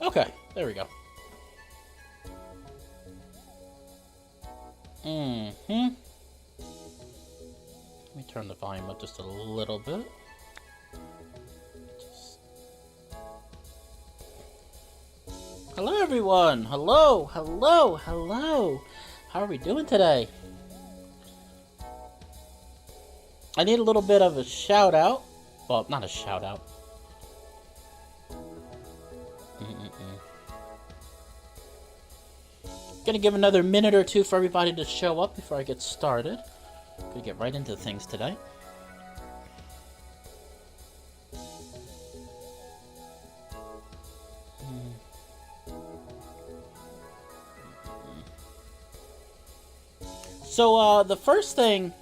Okay, there we go. Let me turn the volume up just a little bit. Hello, everyone. Hello, hello, hello. How are we doing today? I need a little bit of a shout out. Well, not a shout out. Gonna give another minute or two for everybody to show up before I get started. Gonna get right into things today. So the first thing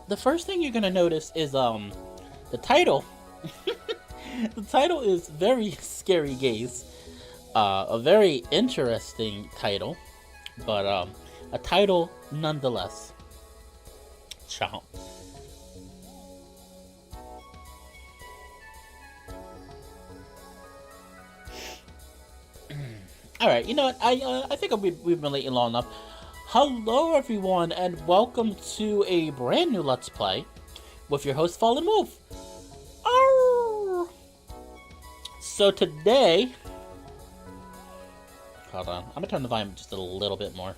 you're gonna notice is the title. The title is very Scary Gays. A very interesting title, but a title nonetheless. Chomp. All right, you know what? I think we've been waiting long enough. Hello, everyone, and welcome to a brand new Let's Play with your host, Fallenwolf. Oh! So today, hold on, I'm gonna turn the volume just a little bit more.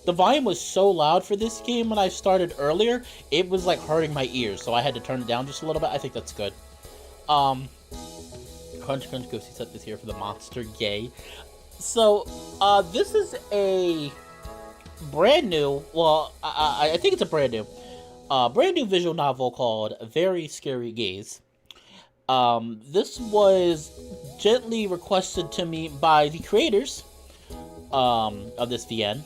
The volume was so loud for this game when I started earlier, it was like hurting my ears, so I had to turn it down just a little bit. I think that's good. Crunch Crunch Goosey set this here for the Monster Gay. So, this is a brand new, well, I think it's a brand new visual novel called Very Scary Gays. This was gently requested to me by the creators of this VN.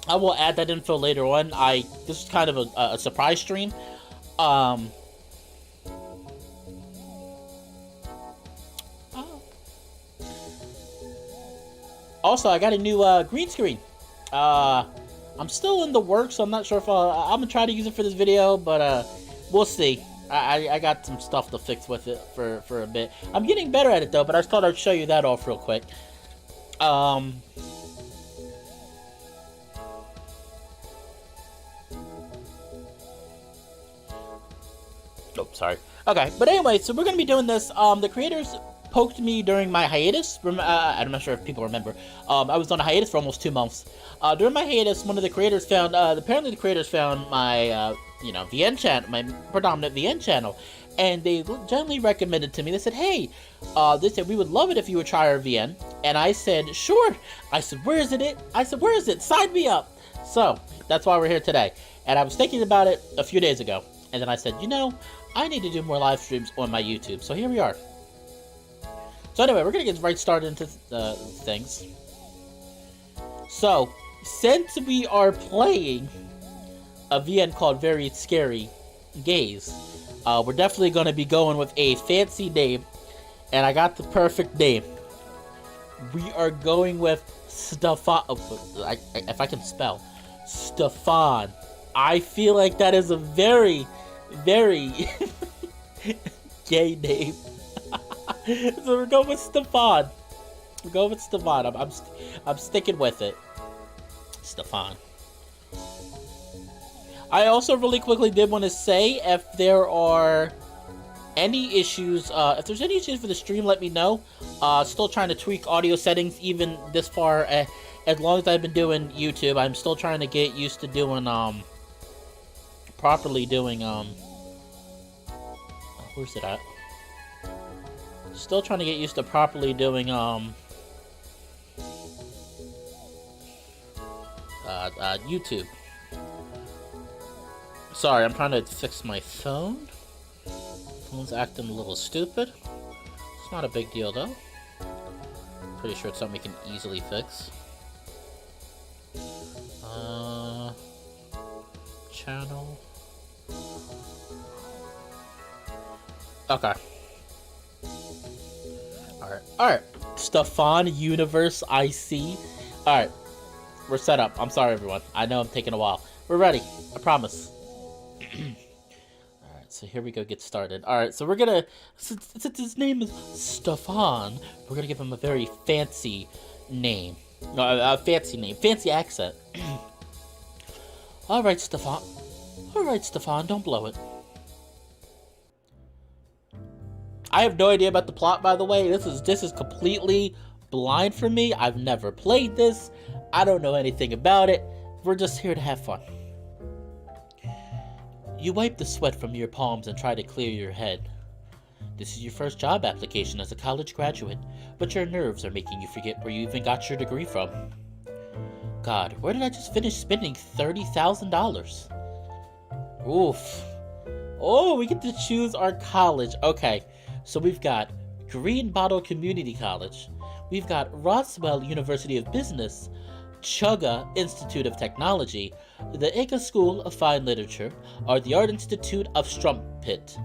I will add that info later on. This is kind of a surprise stream. Also, I got a new green screen. I'm still in the works, so I'm not sure if I'm gonna try to use it for this video, but we'll see. I got some stuff to fix with it for a bit. I'm getting better at it though, but I just thought I'd show you that off real quick. Oh, sorry. Okay, but anyway, so we're gonna be doing this. The creators poked me during my hiatus. I'm not sure if people remember. I was on a hiatus for almost 2 months. During my hiatus, one of the creators found, apparently the creators found my, VN channel, my predominant VN channel, and they gently recommended to me. They said, hey, they said, we would love it if you would try our VN. And I said, sure. I said, where is it? I said, where is it? Sign me up. So, that's why we're here today. And I was thinking about it a few days ago. And then I said, you know, I need to do more live streams on my YouTube. So here we are. So anyway, we're going to get right started into things. So, since we are playing a VN called Very Scary Gays, we're definitely going to be going with a fancy name. And I got the perfect name. We are going with Stefan. Oh, if I can spell. Stefan. I feel like that is a very, very gay name. So we're going with Stefan. We're going with Stefan. I'm sticking with it. Stefan. I also really quickly did want to say, if there are any issues, if there's any issues for the stream, let me know. Still trying to tweak audio settings even this far. As long as I've been doing YouTube, I'm still trying to get used to doing, properly doing, where's it at? Still trying to get used to properly doing, YouTube. Sorry, I'm trying to fix my phone. Phone's acting a little stupid. It's not a big deal, though. Pretty sure it's something we can easily fix. Channel. Okay. Alright. Stefan Universe IC. Alright. We're set up. I'm sorry, everyone. I know I'm taking a while. We're ready. I promise. Alright, so here we go, get started. Alright, so we're gonna, since his name is Stefan, we're gonna give him a very fancy name. No, a fancy name, fancy accent. Alright, Stefan. Alright, Stefan, don't blow it. I have no idea about the plot, by the way. This is completely blind for me. I've never played this. I don't know anything about it. We're just here to have fun. You wipe the sweat from your palms and try to clear your head. This is your first job application as a college graduate, but your nerves are making you forget where you even got your degree from. God, where did I just finish spending $30,000? Oof. Oh, we get to choose our college. Okay, so we've got Green Bottle Community College. We've got Roswell University of Business, Chugga Institute of Technology, the Ika School of Fine Literature, or the Art Institute of Strumpet.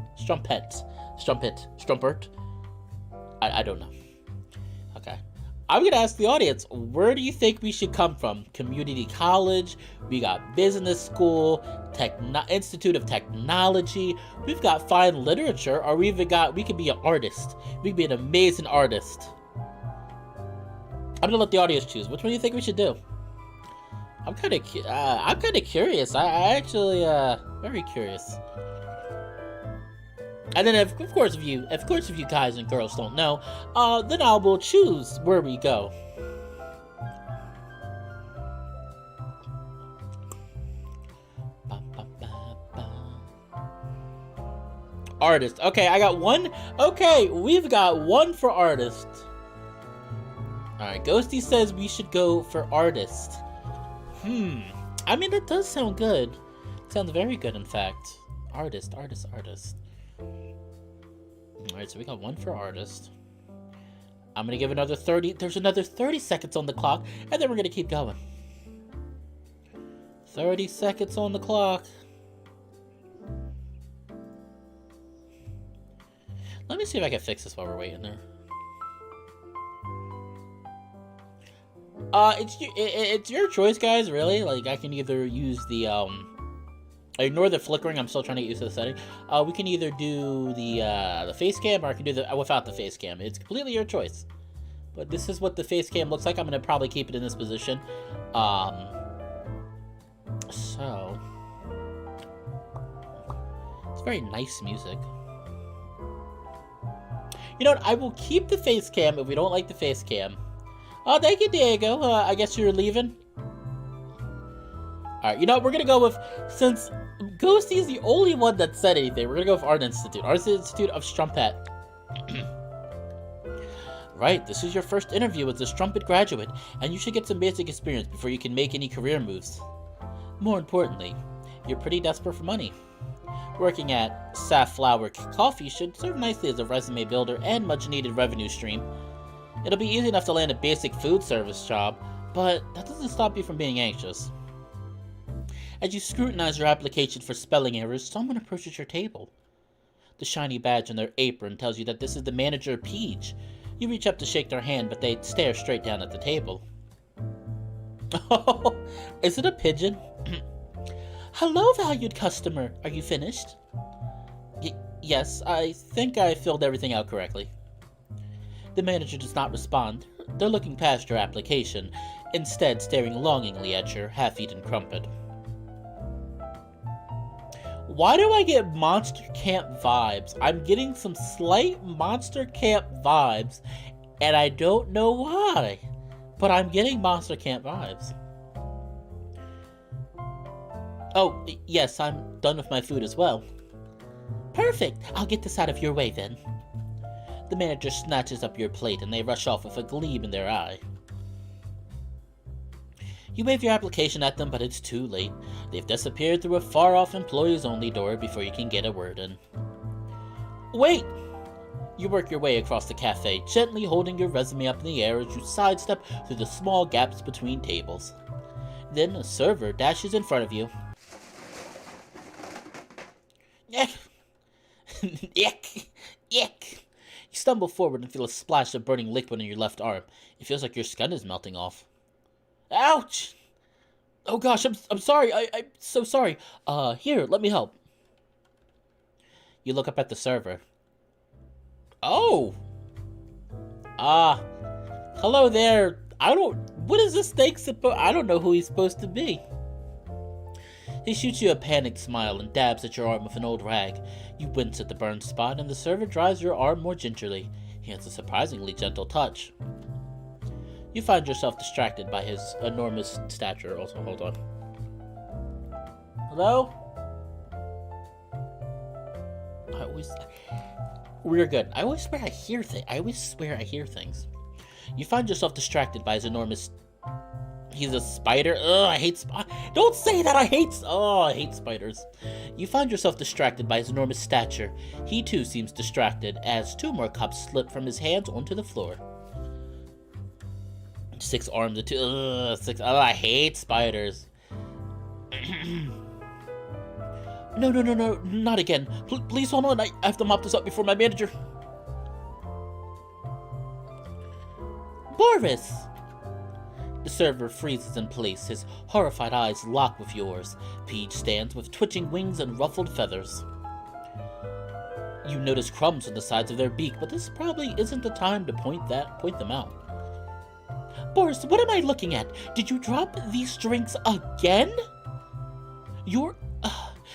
I don't know. Okay. I'm gonna ask the audience, where do you think we should come from? Community college, we got business school, Institute of Technology, we've got fine literature, or we could be an artist. We could be an amazing artist. I'm gonna let the audience choose. Which one do you think we should do? I'm kind of curious. I actually, very curious. And then, of course, if you guys and girls don't know, then I will choose where we go. Artist. Okay, I got one. Okay, we've got one for artist. Alright, Ghosty says we should go for artist. I mean, that does sound good. It sounds very good, in fact. Artist. Alright, so we got one for artist. I'm gonna give another 30. There's another 30 seconds on the clock, and then we're gonna keep going. 30 seconds on the clock. Let me see if I can fix this while we're waiting there. It's your choice, guys, really. Like, I can either use the, ignore the flickering, I'm still trying to get used to the setting. We can either do the face cam, or I can do the without the face cam. It's completely your choice. But this is what the face cam looks like. I'm gonna probably keep it in this position. So... It's very nice music. You know what, I will keep the face cam if we don't like the face cam. Oh, thank you, Diego. I guess you're leaving. Alright, you know what? We're gonna go with, since Ghosty is the only one that said anything, we're gonna go with Art Institute. Art Institute of Strumpet. Right, this is your first interview as a Strumpet graduate, and you should get some basic experience before you can make any career moves. More importantly, you're pretty desperate for money. Working at Safflower Coffee should serve nicely as a resume builder and much-needed revenue stream. It'll be easy enough to land a basic food service job, but that doesn't stop you from being anxious. As you scrutinize your application for spelling errors, someone approaches your table. The shiny badge on their apron tells you that this is the manager, Peach. You reach up to shake their hand, but they stare straight down at the table. Oh, is it a pigeon? Hello, valued customer. Are you finished? Yes, I think I filled everything out correctly. The manager does not respond. They're looking past your application, instead staring longingly at your half-eaten crumpet. Why do I get Monster Camp vibes? I'm getting some slight Monster Camp vibes, and I don't know why, but I'm getting Monster Camp vibes. Oh, yes, I'm done with my food as well. Perfect! I'll get this out of your way then. The manager snatches up your plate and they rush off with a gleam in their eye. You wave your application at them, but it's too late. They've disappeared through a far-off employees-only door before you can get a word in. Wait! You work your way across the cafe, gently holding your resume up in the air as you sidestep through the small gaps between tables. Then a server dashes in front of you. Yuck! Yuck! Yuck! You stumble forward and feel a splash of burning liquid on your left arm. It feels like your skin is melting off. Ouch! Oh gosh, I'm sorry. I'm so sorry. Here, let me help. You look up at the server. Oh! Hello there. What is this snake I don't know who he's supposed to be. He shoots you a panicked smile and dabs at your arm with an old rag. You wince at the burned spot, and the server dries your arm more gingerly. He has a surprisingly gentle touch. You find yourself distracted by his enormous stature. Also, hold on. Hello? We're good. I always swear I hear things. You find yourself distracted by his enormous... He's a spider? Ugh, I hate Don't say that! I hate spiders. You find yourself distracted by his enormous stature. He too seems distracted as 2 more cups slip from his hands onto the floor. 6 arms and 2... 6... Oh, I hate spiders. No, not again. Please hold on, I have to mop this up before my manager. Boris! The server freezes in place, his horrified eyes lock with yours. Peach stands with twitching wings and ruffled feathers. You notice crumbs on the sides of their beak, but this probably isn't the time to point them out. Boris, what am I looking at? Did you drop these drinks again?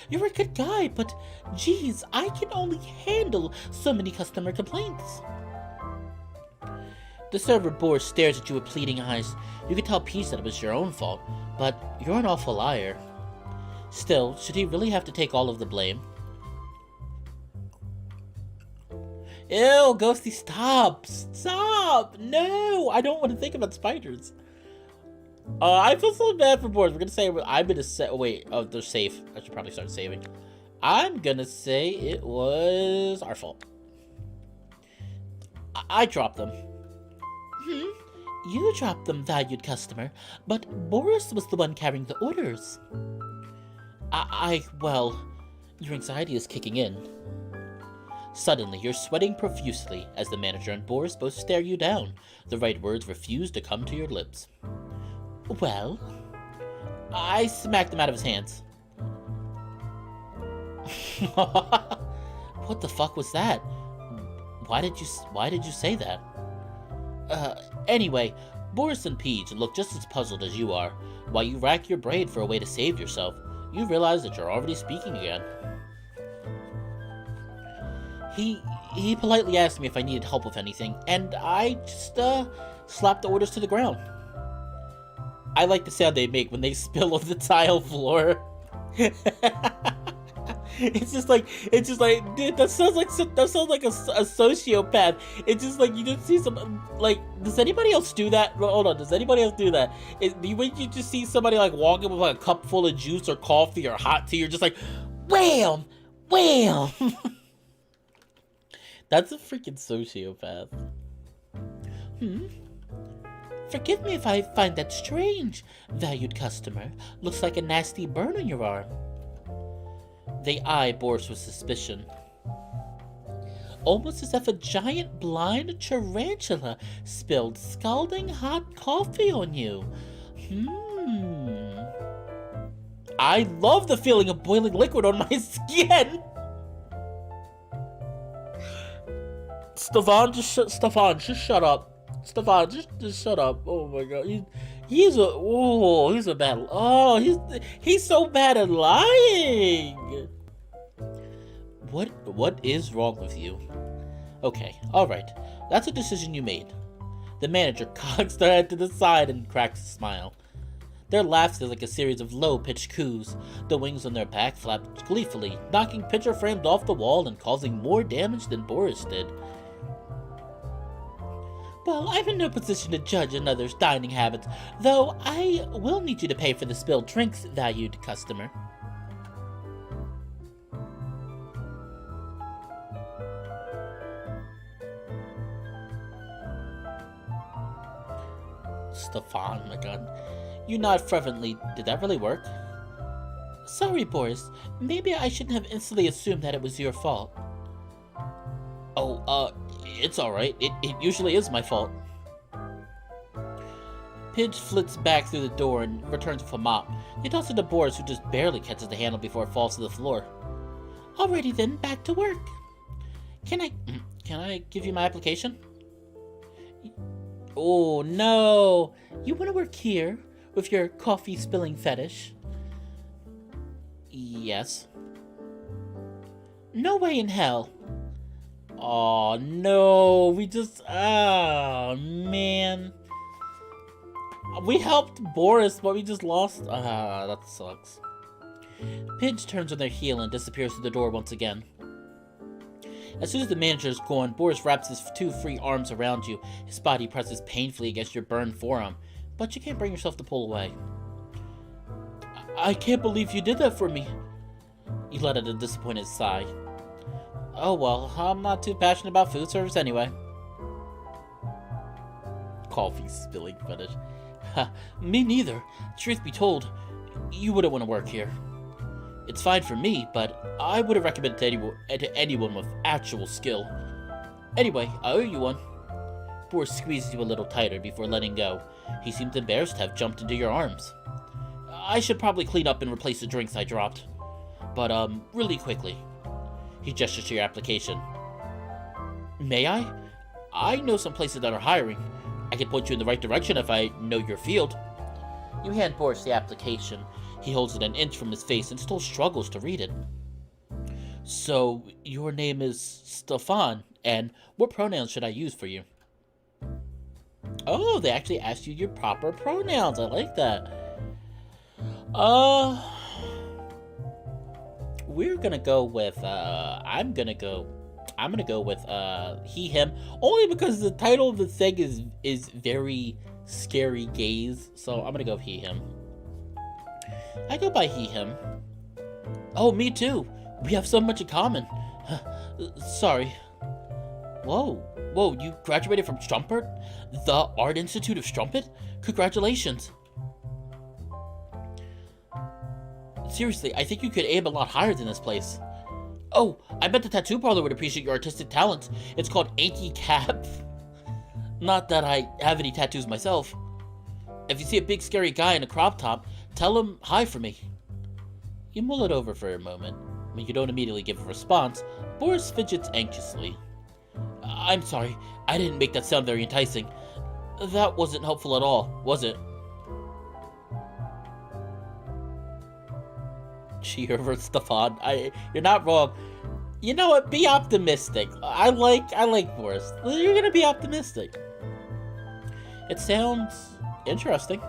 You're a good guy, but geez, I can only handle so many customer complaints. The server Boris stares at you with pleading eyes. You can tell Peach that it was your own fault, but you're an awful liar. Still, should he really have to take all of the blame? Ew, Ghosty, stop! Stop! No! I don't want to think about spiders. I feel so bad for Boris. We're gonna say I'm gonna say. Wait, oh, they're safe. I should probably start saving. I'm gonna say it was our fault. I dropped them. You dropped them, valued customer, but Boris was the one carrying the orders. Well, your anxiety is kicking in. Suddenly, you're sweating profusely as the manager and Boris both stare you down. The right words refuse to come to your lips. Well, I smacked him out of his hands. What the fuck was that? Why did you say that? Anyway, Boris and Peach look just as puzzled as you are. While you rack your brain for a way to save yourself, you realize that you're already speaking again. He politely asked me if I needed help with anything, and I just, slapped the orders to the ground. I like the sound they make when they spill on the tile floor. It's just like, dude, that sounds like a sociopath. It's just like, you just see some, like, does anybody else do that? Hold on, does anybody else do that? When you just see somebody, like, walking with, like, a cup full of juice or coffee or hot tea, you're just like, wham! Wham! That's a freaking sociopath. Forgive me if I find that strange, valued customer. Looks like a nasty burn on your arm. They eye Boris with suspicion. Almost as if a giant blind tarantula spilled scalding hot coffee on you. I love the feeling of boiling liquid on my skin. Stefan, just shut up. Stefan, just shut up. Oh my god. He's a bad. Oh, he's so bad at lying. What is wrong with you? Okay, alright. That's a decision you made. The manager cocks their head to the side and cracks a smile. Their laugh is like a series of low-pitched coos. The wings on their back flap gleefully, knocking picture frames off the wall and causing more damage than Boris did. Well, I'm in no position to judge another's dining habits, though I will need you to pay for the spilled drinks, valued customer. Stefan, my god. You nod fervently. Did that really work? Sorry, Boris. Maybe I shouldn't have instantly assumed that it was your fault. Oh, it's alright. It usually is my fault. Pidge flits back through the door and returns with a mop. He tosses it to Boris, who just barely catches the handle before it falls to the floor. Alrighty then, back to work. Can I give you my application? Oh no! You want to work here with your coffee spilling fetish? Yes. No way in hell. Oh no, oh man. We helped Boris, but we just lost. That sucks. Pidge turns on their heel and disappears through the door once again. As soon as the manager is gone, Boris wraps his two free arms around you. His body presses painfully against your burned forearm, but you can't bring yourself to pull away. I can't believe you did that for me. You let out a disappointed sigh. Oh well, I'm not too passionate about food service anyway. Coffee spilling fetish. Me neither. Truth be told, you wouldn't want to work here. It's fine for me, but I wouldn't recommend it to anyone with actual skill. Anyway, I owe you one. Boris squeezes you a little tighter before letting go. He seemed embarrassed to have jumped into your arms. I should probably clean up and replace the drinks I dropped. But, really quickly. He gestures to your application. May I? I know some places that are hiring. I can point you in the right direction if I know your field. You hand Boris the application. He holds it an inch from his face and still struggles to read it. So, your name is Stefan, and what pronouns should I use for you? Oh, they actually asked you your proper pronouns. I like that. We're gonna go with, I'm gonna go with, he, him, only because the title of the thing is very Scary Gays, so I'm gonna go with he, him. I go by he, him. Oh, me too. We have so much in common. Sorry. Whoa, you graduated from Strumpert? The Art Institute of Strumpet? Congratulations. Seriously, I think you could aim a lot higher than this place. Oh, I bet the tattoo parlor would appreciate your artistic talents. It's called Inky Cap. Not that I have any tattoos myself. If you see a big scary guy in a crop top, tell him hi for me. You mull it over for a moment. When you don't immediately give a response, Boris fidgets anxiously. I'm sorry, I didn't make that sound very enticing. That wasn't helpful at all, was it? Cheer for Stefan. You're not wrong. You know what? Be optimistic. I like Boris. You're gonna be optimistic. It sounds interesting.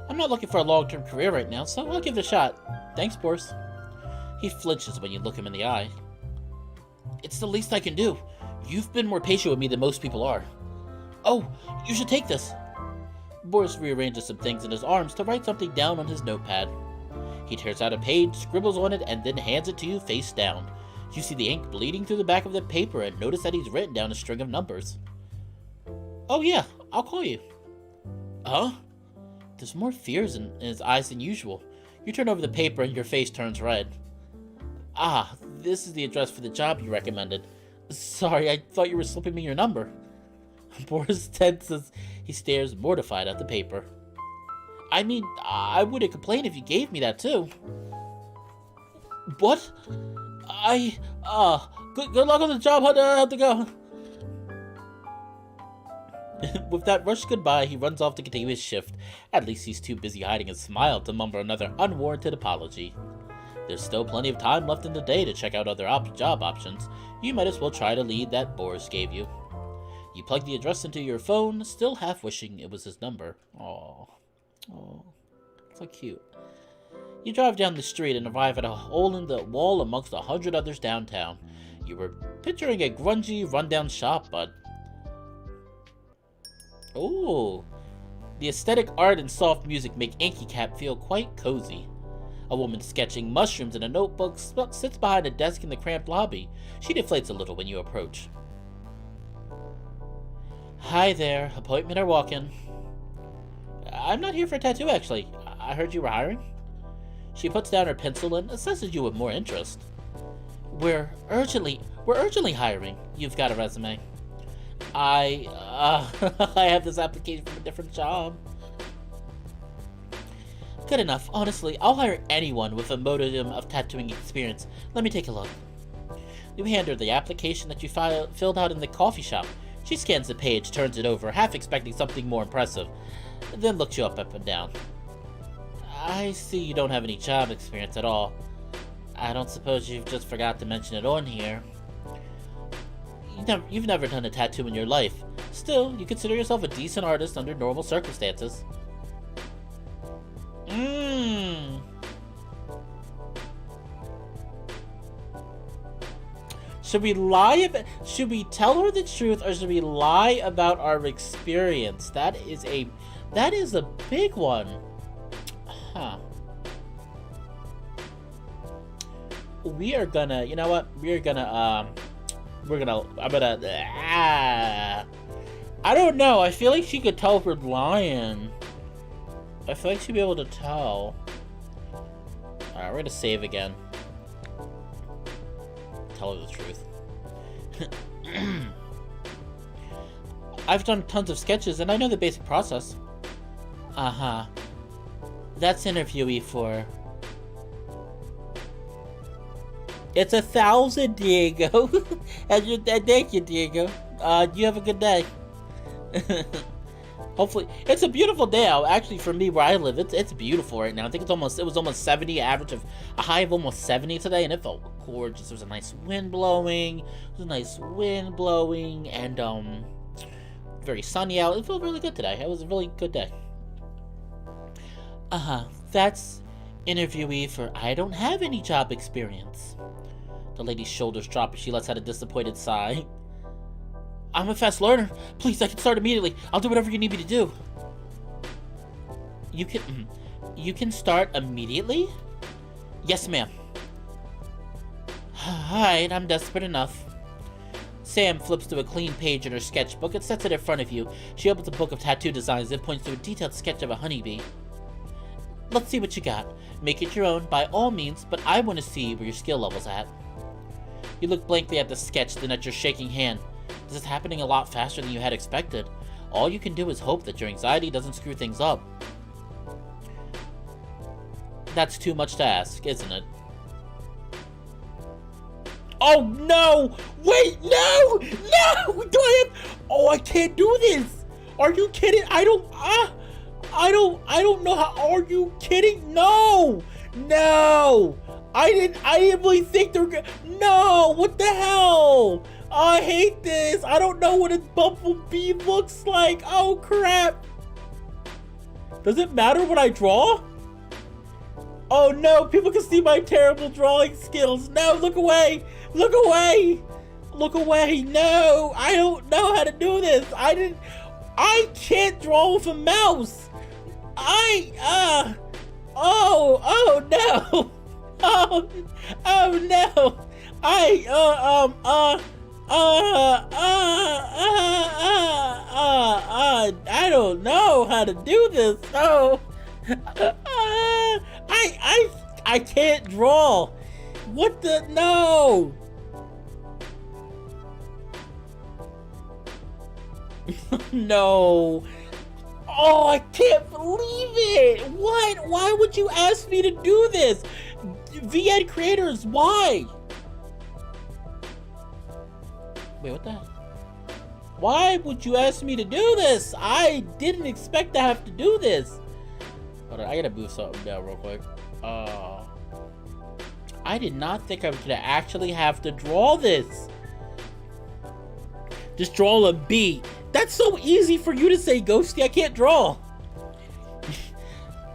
I'm not looking for a long-term career right now, so I'll give it a shot. Thanks, Boris. He flinches when you look him in the eye. It's the least I can do. You've been more patient with me than most people are. Oh, you should take this. Boris rearranges some things in his arms to write something down on his notepad. He tears out a page, scribbles on it, and then hands it to you face down. You see the ink bleeding through the back of the paper and notice that he's written down a string of numbers. Oh yeah, I'll call you. Huh? There's more fears in his eyes than usual. You turn over the paper and your face turns red. Ah, this is the address for the job you recommended. Sorry, I thought you were slipping me your number. Boris tenses. He stares mortified at the paper. I mean, I wouldn't complain if you gave me that too. What? Good luck on the job, Hunter. I have to go. With that rushed goodbye, he runs off to continue his shift. At least he's too busy hiding a smile to mumble another unwarranted apology. There's still plenty of time left in the day to check out other job options. You might as well try to lead that Boris gave you. You plug the address into your phone, still half wishing it was his number. Aww. Oh, so cute. You drive down the street and arrive at a hole in the wall amongst 100 others downtown. You were picturing a grungy, rundown shop, but... Oh, the aesthetic art and soft music make Inky Cap feel quite cozy. A woman sketching mushrooms in a notebook sits behind a desk in the cramped lobby. She deflates a little when you approach. Hi there, appointment or walk-in? I'm not here for a tattoo, actually. I heard you were hiring. She puts down her pencil and assesses you with more interest. We're urgently hiring. You've got a resume. I have this application from a different job. Good enough. Honestly, I'll hire anyone with a modicum of tattooing experience. Let me take a look. You hand her the application that you filled out in the coffee shop. She scans the page, turns it over, half expecting something more impressive, then looks you up and down. I see you don't have any job experience at all. I don't suppose you've just forgot to mention it on here. You've never done a tattoo in your life. Still, you consider yourself a decent artist under normal circumstances. Should we tell her the truth, or should we lie about our experience? That is a big one. Huh. We are gonna, you know what? I don't know. I feel like she could tell if we're lying. I feel like she'd be able to tell. Alright, we're gonna save again. Tell her the truth. I've done tons of sketches and I know the basic process. Uh-huh. That's interviewee for... It's 1,000, Diego. Thank you, Diego. You have a good day. Hopefully, it's a beautiful day out. Actually, for me, where I live, it's beautiful right now. I think it was almost 70, average of a high of almost 70 today, and it felt gorgeous. There was a nice wind blowing. And very sunny out. It felt really good today. It was a really good day. That's interviewee for I don't have any job experience. The lady's shoulders drop as she lets out a disappointed sigh. I'm a fast learner. Please, I can start immediately. I'll do whatever you need me to do. You can start immediately? Yes, ma'am. Alright, I'm desperate enough. Sam flips to a clean page in her sketchbook and sets it in front of you. She opens a book of tattoo designs and points to a detailed sketch of a honeybee. Let's see what you got. Make it your own by all means, but I want to see where your skill level's at. You look blankly at the sketch, then at your shaking hand. This is happening a lot faster than you had expected. All you can do is hope that your anxiety doesn't screw things up. That's too much to ask, isn't it? Oh no! Wait, no! No! Do I have... Oh, I can't do this! Are you kidding? I don't know how... Are you kidding? No! No! I didn't really think they were gonna... No! What the hell? I hate this! I don't know what a bumblebee looks like! Oh, crap! Does it matter what I draw? Oh no, people can see my terrible drawing skills! No, look away! Look away! Look away! No! I don't know how to do this! I can't draw with a mouse! Oh no! Oh no! I don't know how to do this. Oh, I can't draw. What the no? No. Oh, I can't believe it. What? Why would you ask me to do this? VN creators, why? Wait, what the hell? Why would you ask me to do this? I didn't expect to have to do this. Hold on, I gotta move something down real quick. I did not think I was gonna actually have to draw this. Just draw a bee. That's so easy for you to say, Ghosty. I can't draw.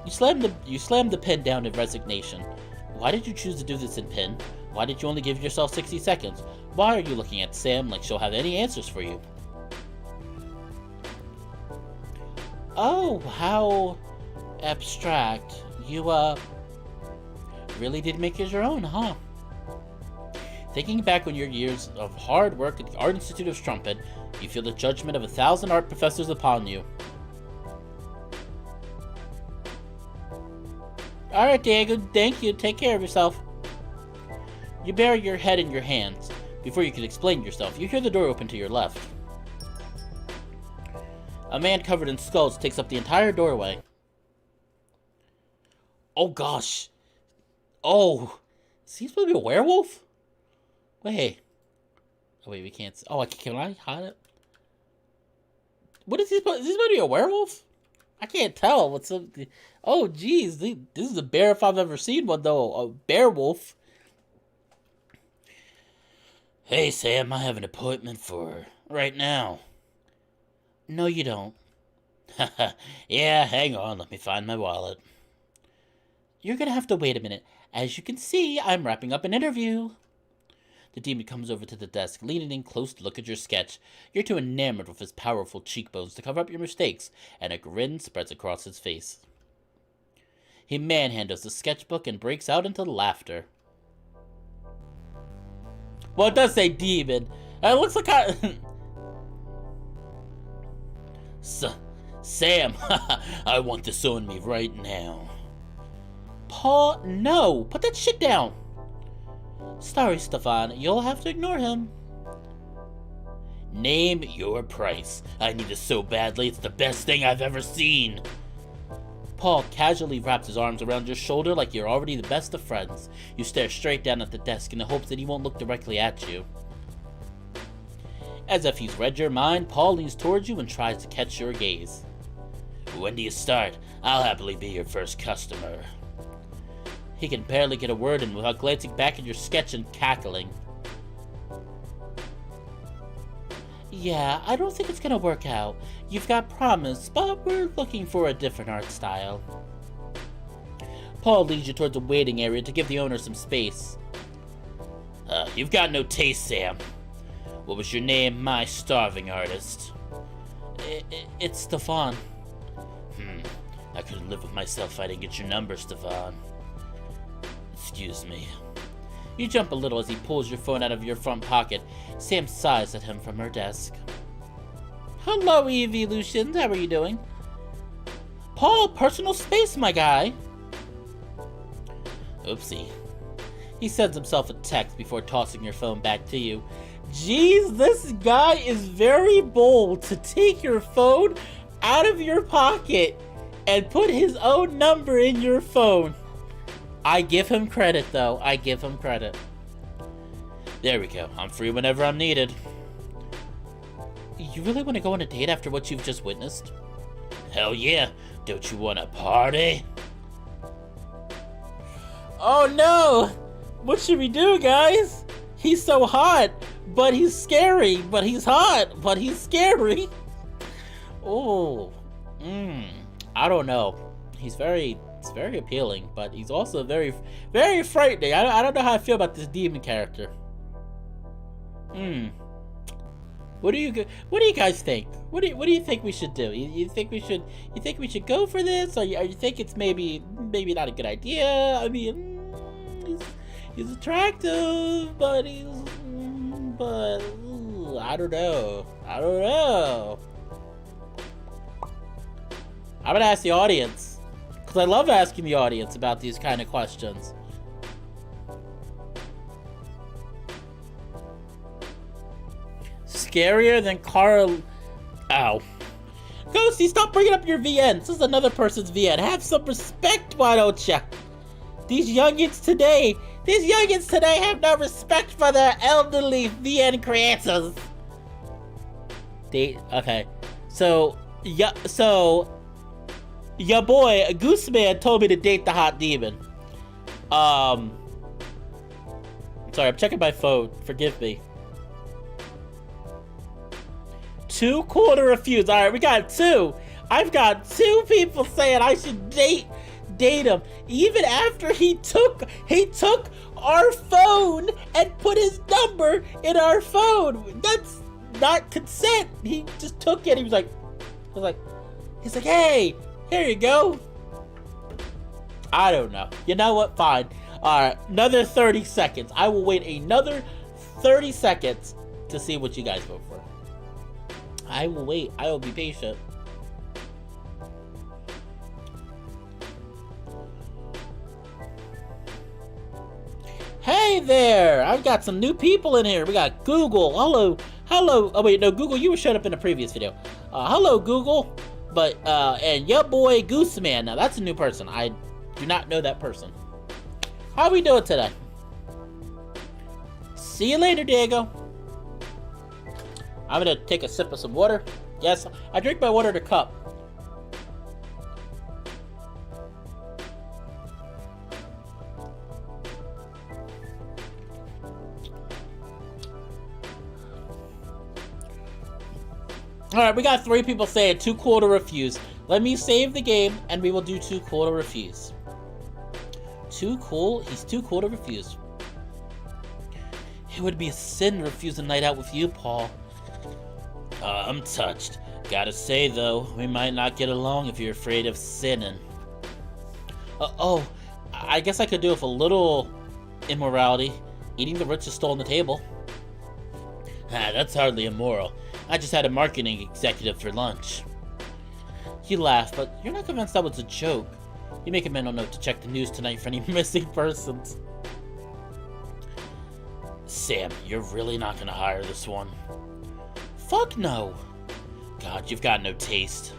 You slammed the pen down in resignation. Why did you choose to do this in pen? Why did you only give yourself 60 seconds? Why are you looking at Sam like she'll have any answers for you? Oh, how abstract. You, really did make it your own, huh? Thinking back on your years of hard work at the Art Institute of Strumpet, you feel the judgment of 1,000 art professors upon you. Alright, Diego, thank you. Take care of yourself. You bury your head in your hands. Before you can explain yourself, you hear the door open to your left. A man covered in skulls takes up the entire doorway. Oh, gosh. Oh. Is he supposed to be a werewolf? Wait. Oh, wait, we can't... Oh, can I hide it? What is he supposed... Is he supposed to be a werewolf? I can't tell. What's up? Oh, geez. This is the bear if I've ever seen one, though. A bear wolf. Hey, Sam, I have an appointment for right now. No, you don't. Yeah, hang on. Let me find my wallet. You're gonna have to wait a minute. As you can see, I'm wrapping up an interview. The demon comes over to the desk, leaning in close to look at your sketch. You're too enamored with his powerful cheekbones to cover up your mistakes, and a grin spreads across his face. He manhandles the sketchbook and breaks out into laughter. Well, it does say demon. It looks like Sam, I want this on me right now. Paul, no! Put that shit down! Sorry, Stefan, you'll have to ignore him. Name your price. I need this so badly, it's the best thing I've ever seen. Paul casually wraps his arms around your shoulder like you're already the best of friends. You stare straight down at the desk in the hopes that he won't look directly at you. As if he's read your mind, Paul leans towards you and tries to catch your gaze. When do you start? I'll happily be your first customer. He can barely get a word in without glancing back at your sketch and cackling. Yeah, I don't think it's gonna work out. You've got promise, but we're looking for a different art style. Paul leads you towards a waiting area to give the owner some space. You've got no taste, Sam. What was your name, my starving artist? It's Stefan. I couldn't live with myself if I didn't get your number, Stefan. Excuse me. You jump a little as he pulls your phone out of your front pocket. Sam sighs at him from her desk. Hello, Evolutions. How are you doing? Paul, personal space, my guy. Oopsie. He sends himself a text before tossing your phone back to you. Jeez, this guy is very bold to take your phone out of your pocket and put his own number in your phone. I give him credit, though. I give him credit. There we go. I'm free whenever I'm needed. You really want to go on a date after what you've just witnessed? Hell yeah. Don't you want to party? Oh no! What should we do, guys? He's so hot, but he's scary, but he's hot, but he's scary. Oh. I don't know. It's very appealing, but he's also very, very frightening. I don't know how I feel about this demon character. What do you guys think? What do you think we should do? You think we should go for this, or you think it's maybe not a good idea? I mean, he's attractive, but I don't know. I'm gonna ask the audience, because I love asking the audience about these kind of questions. Scarier than Carl... Ow. Ghosty, stop bringing up your VN. This is another person's VN. Have some respect, why don't ya? These youngins today have no respect for their elderly VN creators. Okay. So, your boy, Gooseman, told me to date the hot demon. Sorry, I'm checking my phone. Forgive me. 2 cool to refuse. Alright, we got 2. I've got 2 people saying I should date him. Even after he took our phone and put his number in our phone. That's not consent. He just took it. He was like, hey, here you go. I don't know. You know what? Fine. Alright, another 30 seconds. I will wait another 30 seconds to see what you guys vote for. I will wait. I will be patient. Hey there! I've got some new people in here. We got Google. Hello. Oh wait, no, Google, you were showed up in a previous video. Hello, Google. But, and your boy Gooseman. Now, that's a new person. I Do not know that person. How we doing today? See you later, Diego. I'm gonna take a sip of some water. Yes, I drink my water in a cup. Alright, we got 3 people saying too cool to refuse. Let me save the game and we will do too cool to refuse. Too cool? He's too cool to refuse. It would be a sin to refuse a night out with you, Paul. I'm touched. Gotta say, though, we might not get along if you're afraid of sinning. Oh, I guess I could do with a little immorality. Eating the richest stole on the table. That's hardly immoral. I just had a marketing executive for lunch. You laugh, but you're not convinced that was a joke. You make a mental note to check the news tonight for any missing persons. Sam, you're really not gonna hire this one. Fuck no. God, you've got no taste.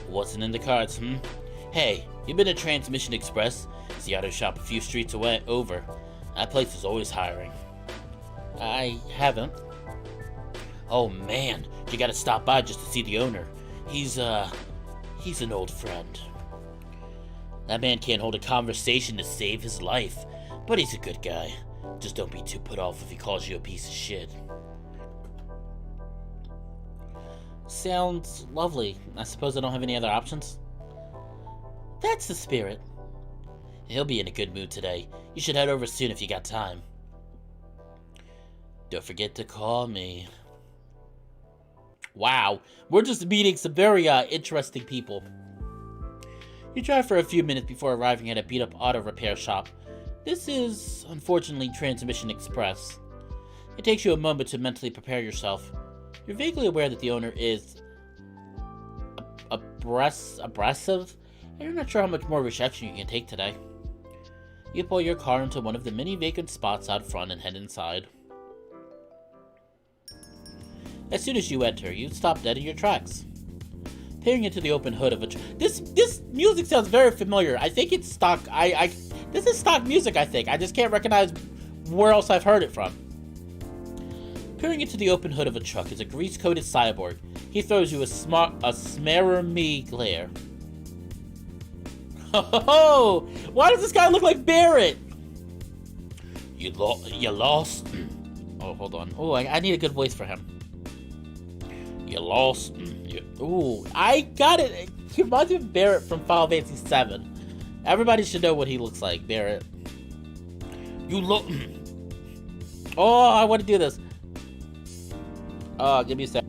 Wasn't in the cards, Hey, you been to Transmission Express? It's the auto shop a few streets over. That place is always hiring. I haven't. Oh man, you gotta stop by just to see the owner. He's an old friend. That man can't hold a conversation to save his life, but he's a good guy. Just don't be too put off if he calls you a piece of shit. Sounds lovely. I suppose I don't have any other options? That's the spirit. He'll be in a good mood today. You should head over soon if you got time. Don't forget to call me. Wow, we're just meeting some very interesting people. You drive for a few minutes before arriving at a beat-up auto repair shop. This is, unfortunately, Transmission Express. It takes you a moment to mentally prepare yourself. You're vaguely aware that the owner is aggressive, and you're not sure how much more reception you can take today. You pull your car into one of the many vacant spots out front and head inside. As soon as you enter, you stop dead in your tracks. Peering into the open hood of a this music sounds very familiar. I think it's stock. This is stock music, I think. I just can't recognize where else I've heard it from. Peering into the open hood of a truck is a grease-coated cyborg. He throws you a smarmy glare. Oh, why does this guy look like Barrett? You lost? Oh, hold on. Oh, I need a good voice for him. You lost? Ooh, I got it. He reminds me of Barrett from Final Fantasy VII. Everybody should know what he looks like, Barrett. You look. Oh, I want to do this. Give me a sec.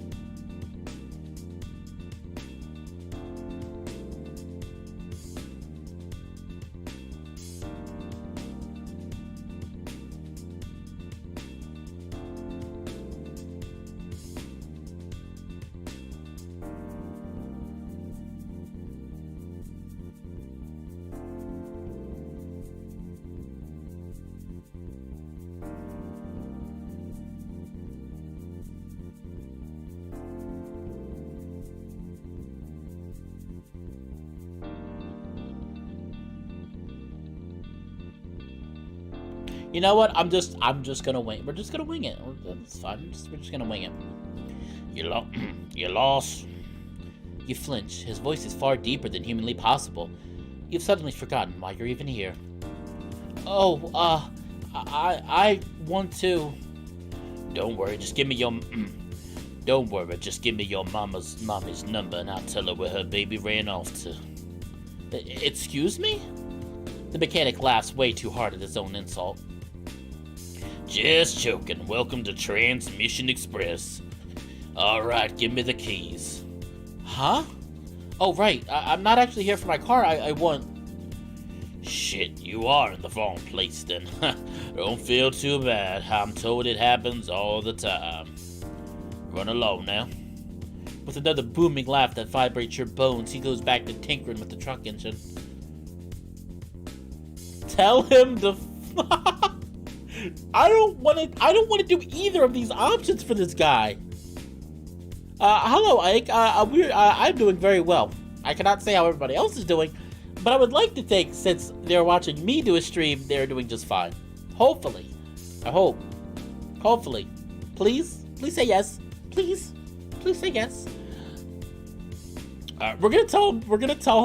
You know what? I'm just gonna wing. We're just gonna wing it. It's fine. We're just gonna wing it. You lost. You flinch. His voice is far deeper than humanly possible. You've suddenly forgotten why you're even here. Oh, I want to. Don't worry. Just give me your. Don't worry. Just give me your mommy's number, and I'll tell her where her baby ran off to. Excuse me? The mechanic laughs way too hard at his own insult. Just joking. Welcome to Transmission Express. Alright, give me the keys. Huh? Oh, right. I'm not actually here for my car. I want... Shit, you are in the wrong place then. Don't feel too bad. I'm told it happens all the time. Run along now. With another booming laugh that vibrates your bones, he goes back to tinkering with the truck engine. Tell him to... I don't want to do either of these options for this guy. Hello, Ike. I'm doing very well. I cannot say how everybody else is doing, But I would like to think, since they're watching me do a stream, they're doing just fine. Hopefully. I hope. Hopefully. Please? Please say yes. Please? Please say yes. We're gonna tell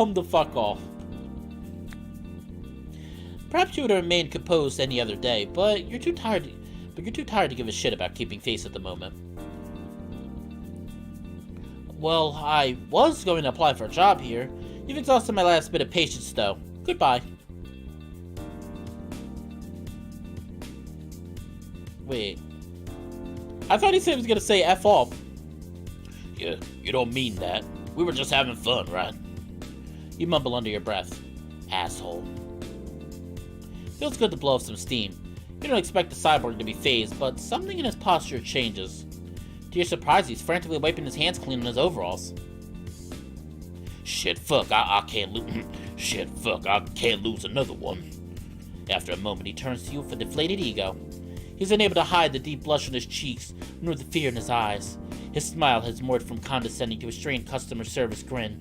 him to fuck off. Perhaps you would have remained composed any other day, but you're too tired to give a shit about keeping face at the moment. Well, I was going to apply for a job here. You've exhausted my last bit of patience, though. Goodbye. Wait. I thought he said he was gonna say F off. Yeah, you don't mean that. We were just having fun, right? You mumble under your breath. Asshole. Feels good to blow off some steam. You don't expect the cyborg to be phased, but something in his posture changes. To your surprise, he's frantically wiping his hands clean on his overalls. Shit, fuck, I can't lose. Shit, fuck, I can't lose another one. After a moment, he turns to you with a deflated ego. He's unable to hide the deep blush on his cheeks, nor the fear in his eyes. His smile has morphed from condescending to a strained customer service grin.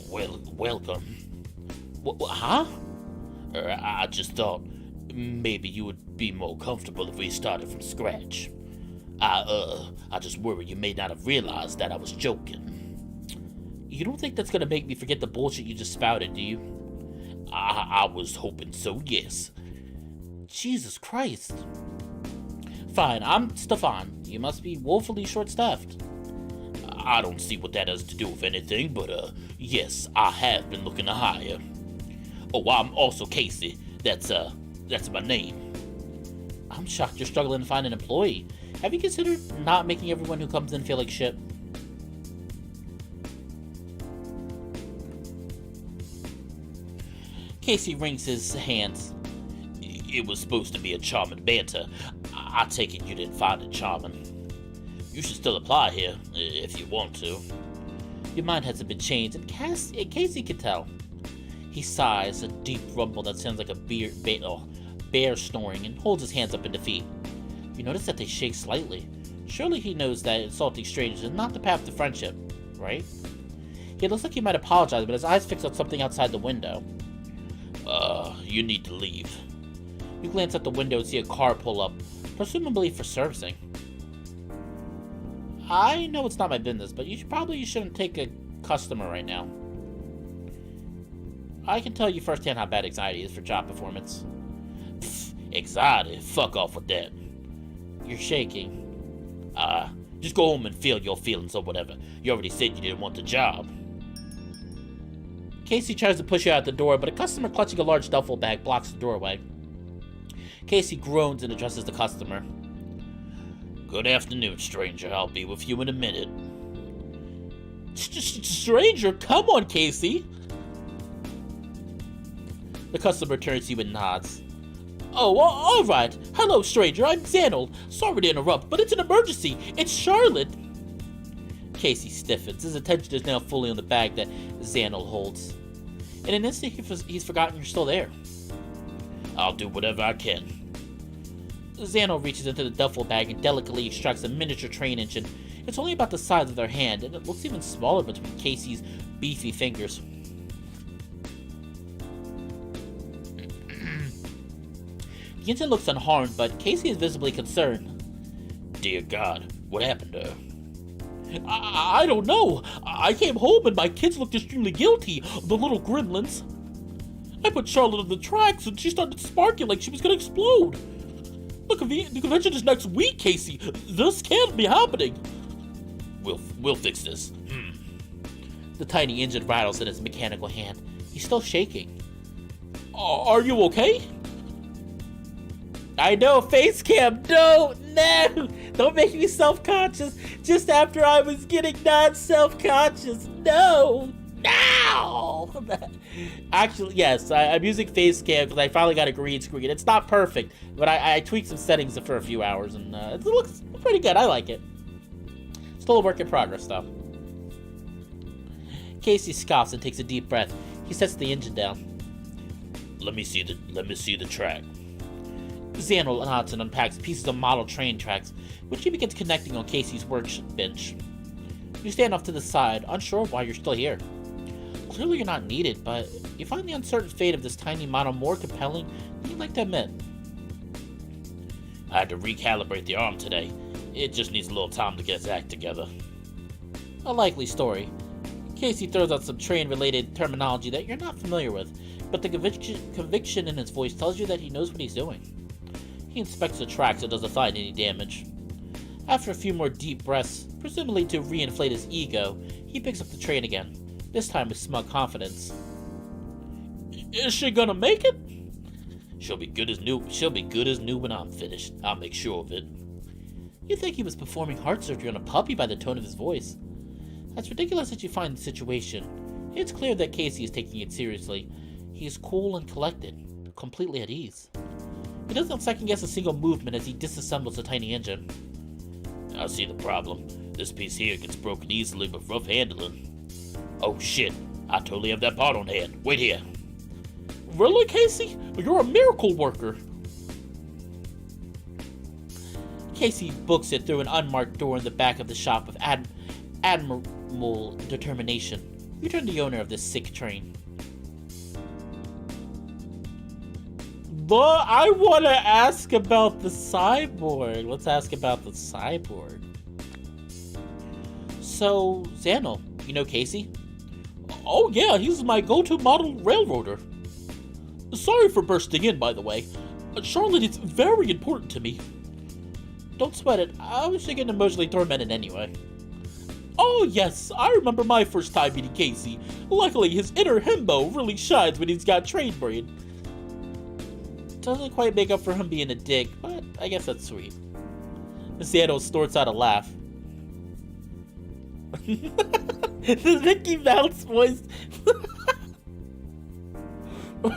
Welcome. Huh? I just thought maybe you would be more comfortable if we started from scratch. I just worry you may not have realized that I was joking. You don't think that's gonna make me forget the bullshit you just spouted, do you? I was hoping so, yes. Jesus Christ. Fine, I'm Stefan. You must be woefully short-staffed. I don't see what that has to do with anything, but, yes, I have been looking to hire. Oh, I'm also Casey. That's my name. I'm shocked you're struggling to find an employee. Have you considered not making everyone who comes in feel like shit? Casey wrings his hands. It was supposed to be a charming banter. I take it you didn't find it charming. You should still apply here, if you want to. Your mind hasn't been changed, and Casey can tell. He sighs, a deep rumble that sounds like a bear snoring, and holds his hands up in defeat. You notice that they shake slightly. Surely he knows that insulting strangers is not the path to friendship, right? It looks like he might apologize, but his eyes fix on something outside the window. You need to leave. You glance out the window and see a car pull up, presumably for servicing. I know it's not my business, but you shouldn't take a customer right now. I can tell you firsthand how bad anxiety is for job performance. Pfft, anxiety? Fuck off with that. You're shaking. Just go home and feel your feelings or whatever. You already said you didn't want the job. Casey tries to push you out the door, but a customer clutching a large duffel bag blocks the doorway. Casey groans and addresses the customer. Good afternoon, stranger. I'll be with you in a minute. Stranger? Come on, Casey. The customer turns to you and nods. Oh, all right. Hello, stranger. I'm Xanol. Sorry to interrupt, but it's an emergency. It's Charlotte. Casey stiffens. His attention is now fully on the bag that Xanol holds. In an instant, he's forgotten you're still there. I'll do whatever I can. Xanol reaches into the duffel bag and delicately extracts a miniature train engine. It's only about the size of their hand, and it looks even smaller between Casey's beefy fingers. The engine looks unharmed, but Casey is visibly concerned. Dear God, what happened to her? I don't know. I came home and my kids looked extremely guilty, the little gremlins. I put Charlotte on the tracks and she started sparking like she was gonna explode. The convention is next week, Casey. This can't be happening. We'll fix this. The tiny engine rattles in his mechanical hand. He's still shaking. Are you okay? I know, face cam. No. Don't make me self-conscious just after I was getting non-self-conscious. No. Actually, yes, I'm using face cam because I finally got a green screen. It's not perfect, but I tweaked some settings for a few hours, and it looks pretty good. I like it. Still a work in progress, though. Casey scoffs and takes a deep breath. He sets the engine down. Let me see the track. Xanol nods and unpacks pieces of model train tracks, which he begins connecting on Casey's workbench. You stand off to the side, unsure of why you're still here. Clearly you're not needed, but you find the uncertain fate of this tiny model more compelling than you'd like to admit. I had to recalibrate the arm today. It just needs a little time to get its act together. A likely story. Casey throws out some train-related terminology that you're not familiar with, but the conviction in his voice tells you that he knows what he's doing. He inspects the tracks and doesn't find any damage. After a few more deep breaths, presumably to reinflate his ego, he picks up the train again, this time with smug confidence. Is she gonna make it? She'll be good as new when I'm finished. I'll make sure of it. You'd think he was performing heart surgery on a puppy by the tone of his voice. As ridiculous as you find the situation, it's clear that Casey is taking it seriously. He is cool and collected, completely at ease. He doesn't second-guess a single movement as he disassembles the tiny engine. I see the problem. This piece here gets broken easily with rough handling. Oh shit, I totally have that part on hand. Wait here. Really, Casey? You're a miracle worker. Casey books it through an unmarked door in the back of the shop with admirable determination. You turn to the owner of this sick train. But I want to ask about the cyborg. Let's ask about the cyborg. So, Xanel, you know Casey? Oh yeah, he's my go-to model railroader. Sorry for bursting in, by the way. Charlotte is very important to me. Don't sweat it, I was getting emotionally tormented anyway. Oh yes, I remember my first time meeting Casey. Luckily, his inner himbo really shines when he's got train brain. Doesn't quite make up for him being a dick, but I guess that's sweet. Xanel snorts out a laugh. The Mickey Mouse voice. I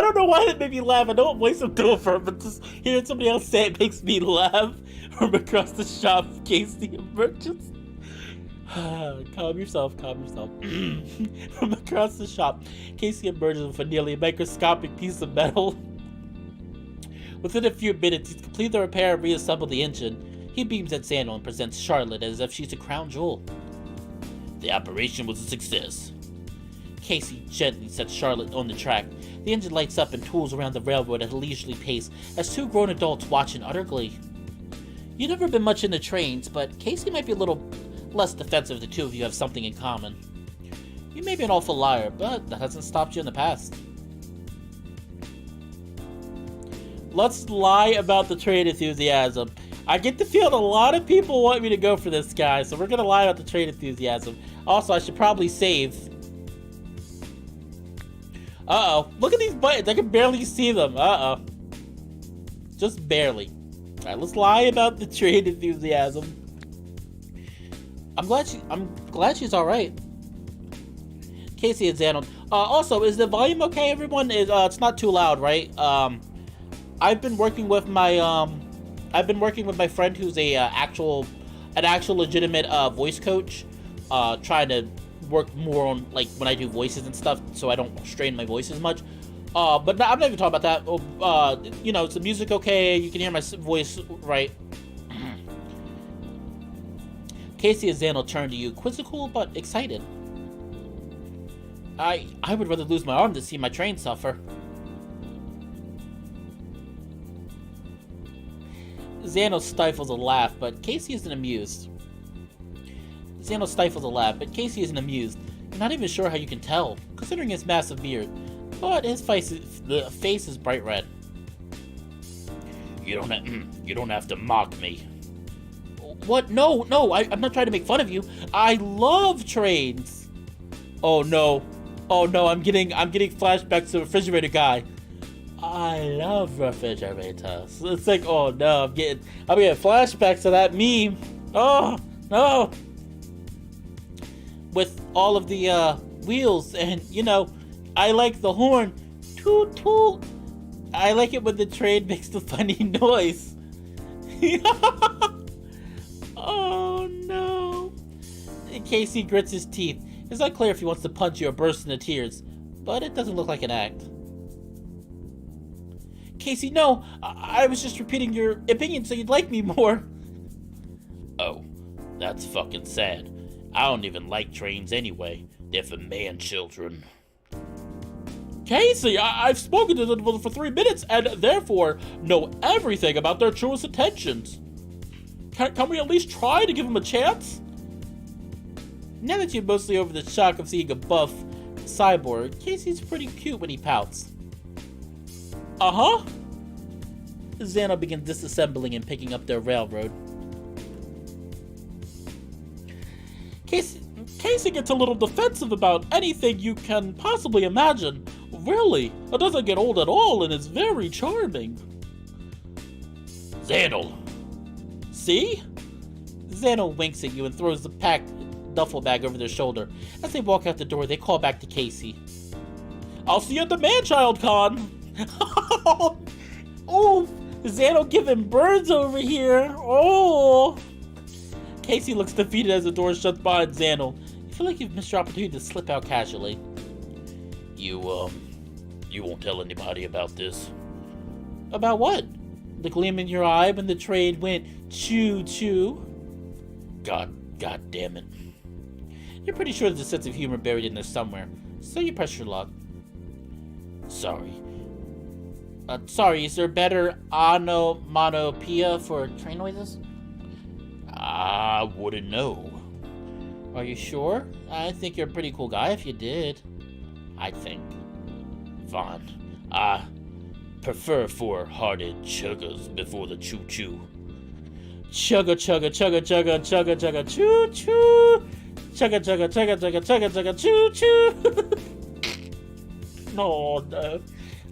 don't know why it made me laugh. I know what voice I'm doing for it, but just hearing somebody else say it makes me laugh. From across the shop, Casey emerges. Calm yourself, calm yourself. From across the shop, Casey emerges with a nearly microscopic piece of metal. Within a few minutes, he's completed the repair and reassembled the engine. He beams at Xanel and presents Charlotte as if she's a crown jewel. The operation was a success. Casey gently sets Charlotte on the track. The engine lights up and tools around the railroad at a leisurely pace as two grown adults watch in utter glee. You've never been much into trains, but Casey might be a little less defensive if the two of you have something in common. You may be an awful liar, but that hasn't stopped you in the past. Let's lie about the train enthusiasm. I get the feeling a lot of people want me to go for this guy, so we're gonna lie about the train enthusiasm. Also, I should probably save. Uh-oh. Look at these buttons. I can barely see them. Uh-oh. Just barely. Alright, let's lie about the train enthusiasm. I'm glad she's alright. Casey and Xanel. Also, is the volume okay, everyone? It's not too loud, right? I've been working with my friend who's an actual legitimate voice coach, trying to work more on, like, when I do voices and stuff, so I don't strain my voice as much. But I'm not even talking about that. You know, is the music okay? You can hear my voice, right? Casey and Xanel turn to you, quizzical but excited. I would rather lose my arm than see my train suffer. Xanel stifles a laugh, but Casey isn't amused. You're not even sure how you can tell, considering his massive beard, but his face is bright red. You don't have to mock me. What? No, I'm not trying to make fun of you. I love trains. Oh no, I'm getting flashbacks to the refrigerator guy. I love refrigerators. It's like, oh no, I'm getting flashbacks to that meme. Oh no. With all of the wheels, and you know, I like the horn. Toot toot. I like it when the train makes the funny noise. Oh no. Casey grits his teeth. It's not clear if he wants to punch you or burst into tears, but it doesn't look like an act. Casey, no, I was just repeating your opinion so you'd like me more. Oh, that's fucking sad. I don't even like trains anyway. They're for man-children. Casey, I've spoken to them for 3 minutes and therefore know everything about their truest intentions. Can we at least try to give them a chance? Now that you're mostly over the shock of seeing a buff cyborg, Casey's pretty cute when he pouts. Uh-huh. Xano begins disassembling and picking up their railroad. Casey gets a little defensive about anything you can possibly imagine. Really, it doesn't get old at all and is very charming. Xano! See? Xano winks at you and throws the packed duffel bag over their shoulder. As they walk out the door, they call back to Casey. I'll see you at the Man-Child Con! Oh, Xano giving birds over here. Oh! Casey looks defeated as the door shuts behind Xano. You feel like you've missed your opportunity to slip out casually. You won't tell anybody about this? About what? The gleam in your eye when the train went choo-choo? God damn it. You're pretty sure there's a sense of humor buried in there somewhere, so you press your luck. Sorry. Sorry, is there better onomatopoeia for train noises? I wouldn't know. Are you sure? I think you're a pretty cool guy if you did. I think. Fine. I prefer 4-hearted chuggers before the choo-choo. Chugga chugga chugga chugga chugga chugga choo choo. Chugga chugga chugga chugga chugga chugga choo choo. No.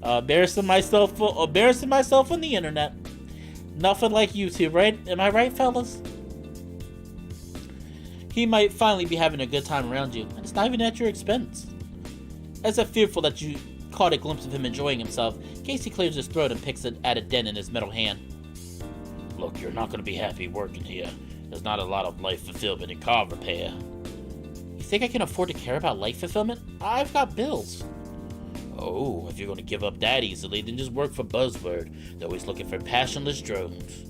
Embarrassing myself on the internet. Nothing like YouTube, right? Am I right, fellas? He might finally be having a good time around you, and it's not even at your expense. As if fearful that you caught a glimpse of him enjoying himself, Casey clears his throat and picks at a dent in his metal hand. Look, you're not going to be happy working here. There's not a lot of life fulfillment in car repair. You think I can afford to care about life fulfillment? I've got bills. Oh, if you're going to give up that easily, then just work for Buzzword. They're always looking for passionless drones.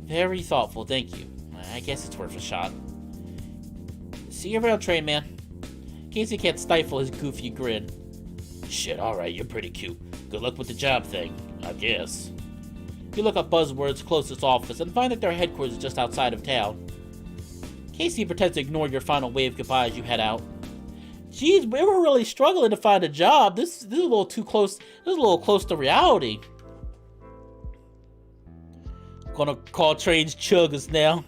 Very thoughtful, thank you. I guess it's worth a shot. See you around, train man. Casey can't stifle his goofy grin. Shit, alright, you're pretty cute. Good luck with the job thing, I guess. You look up Buzzword's closest office and find that their headquarters is just outside of town. Casey pretends to ignore your final wave goodbye as you head out. Geez, we were really struggling to find a job. This is a little too close. This is a little close to reality. Gonna call trains chuggers now.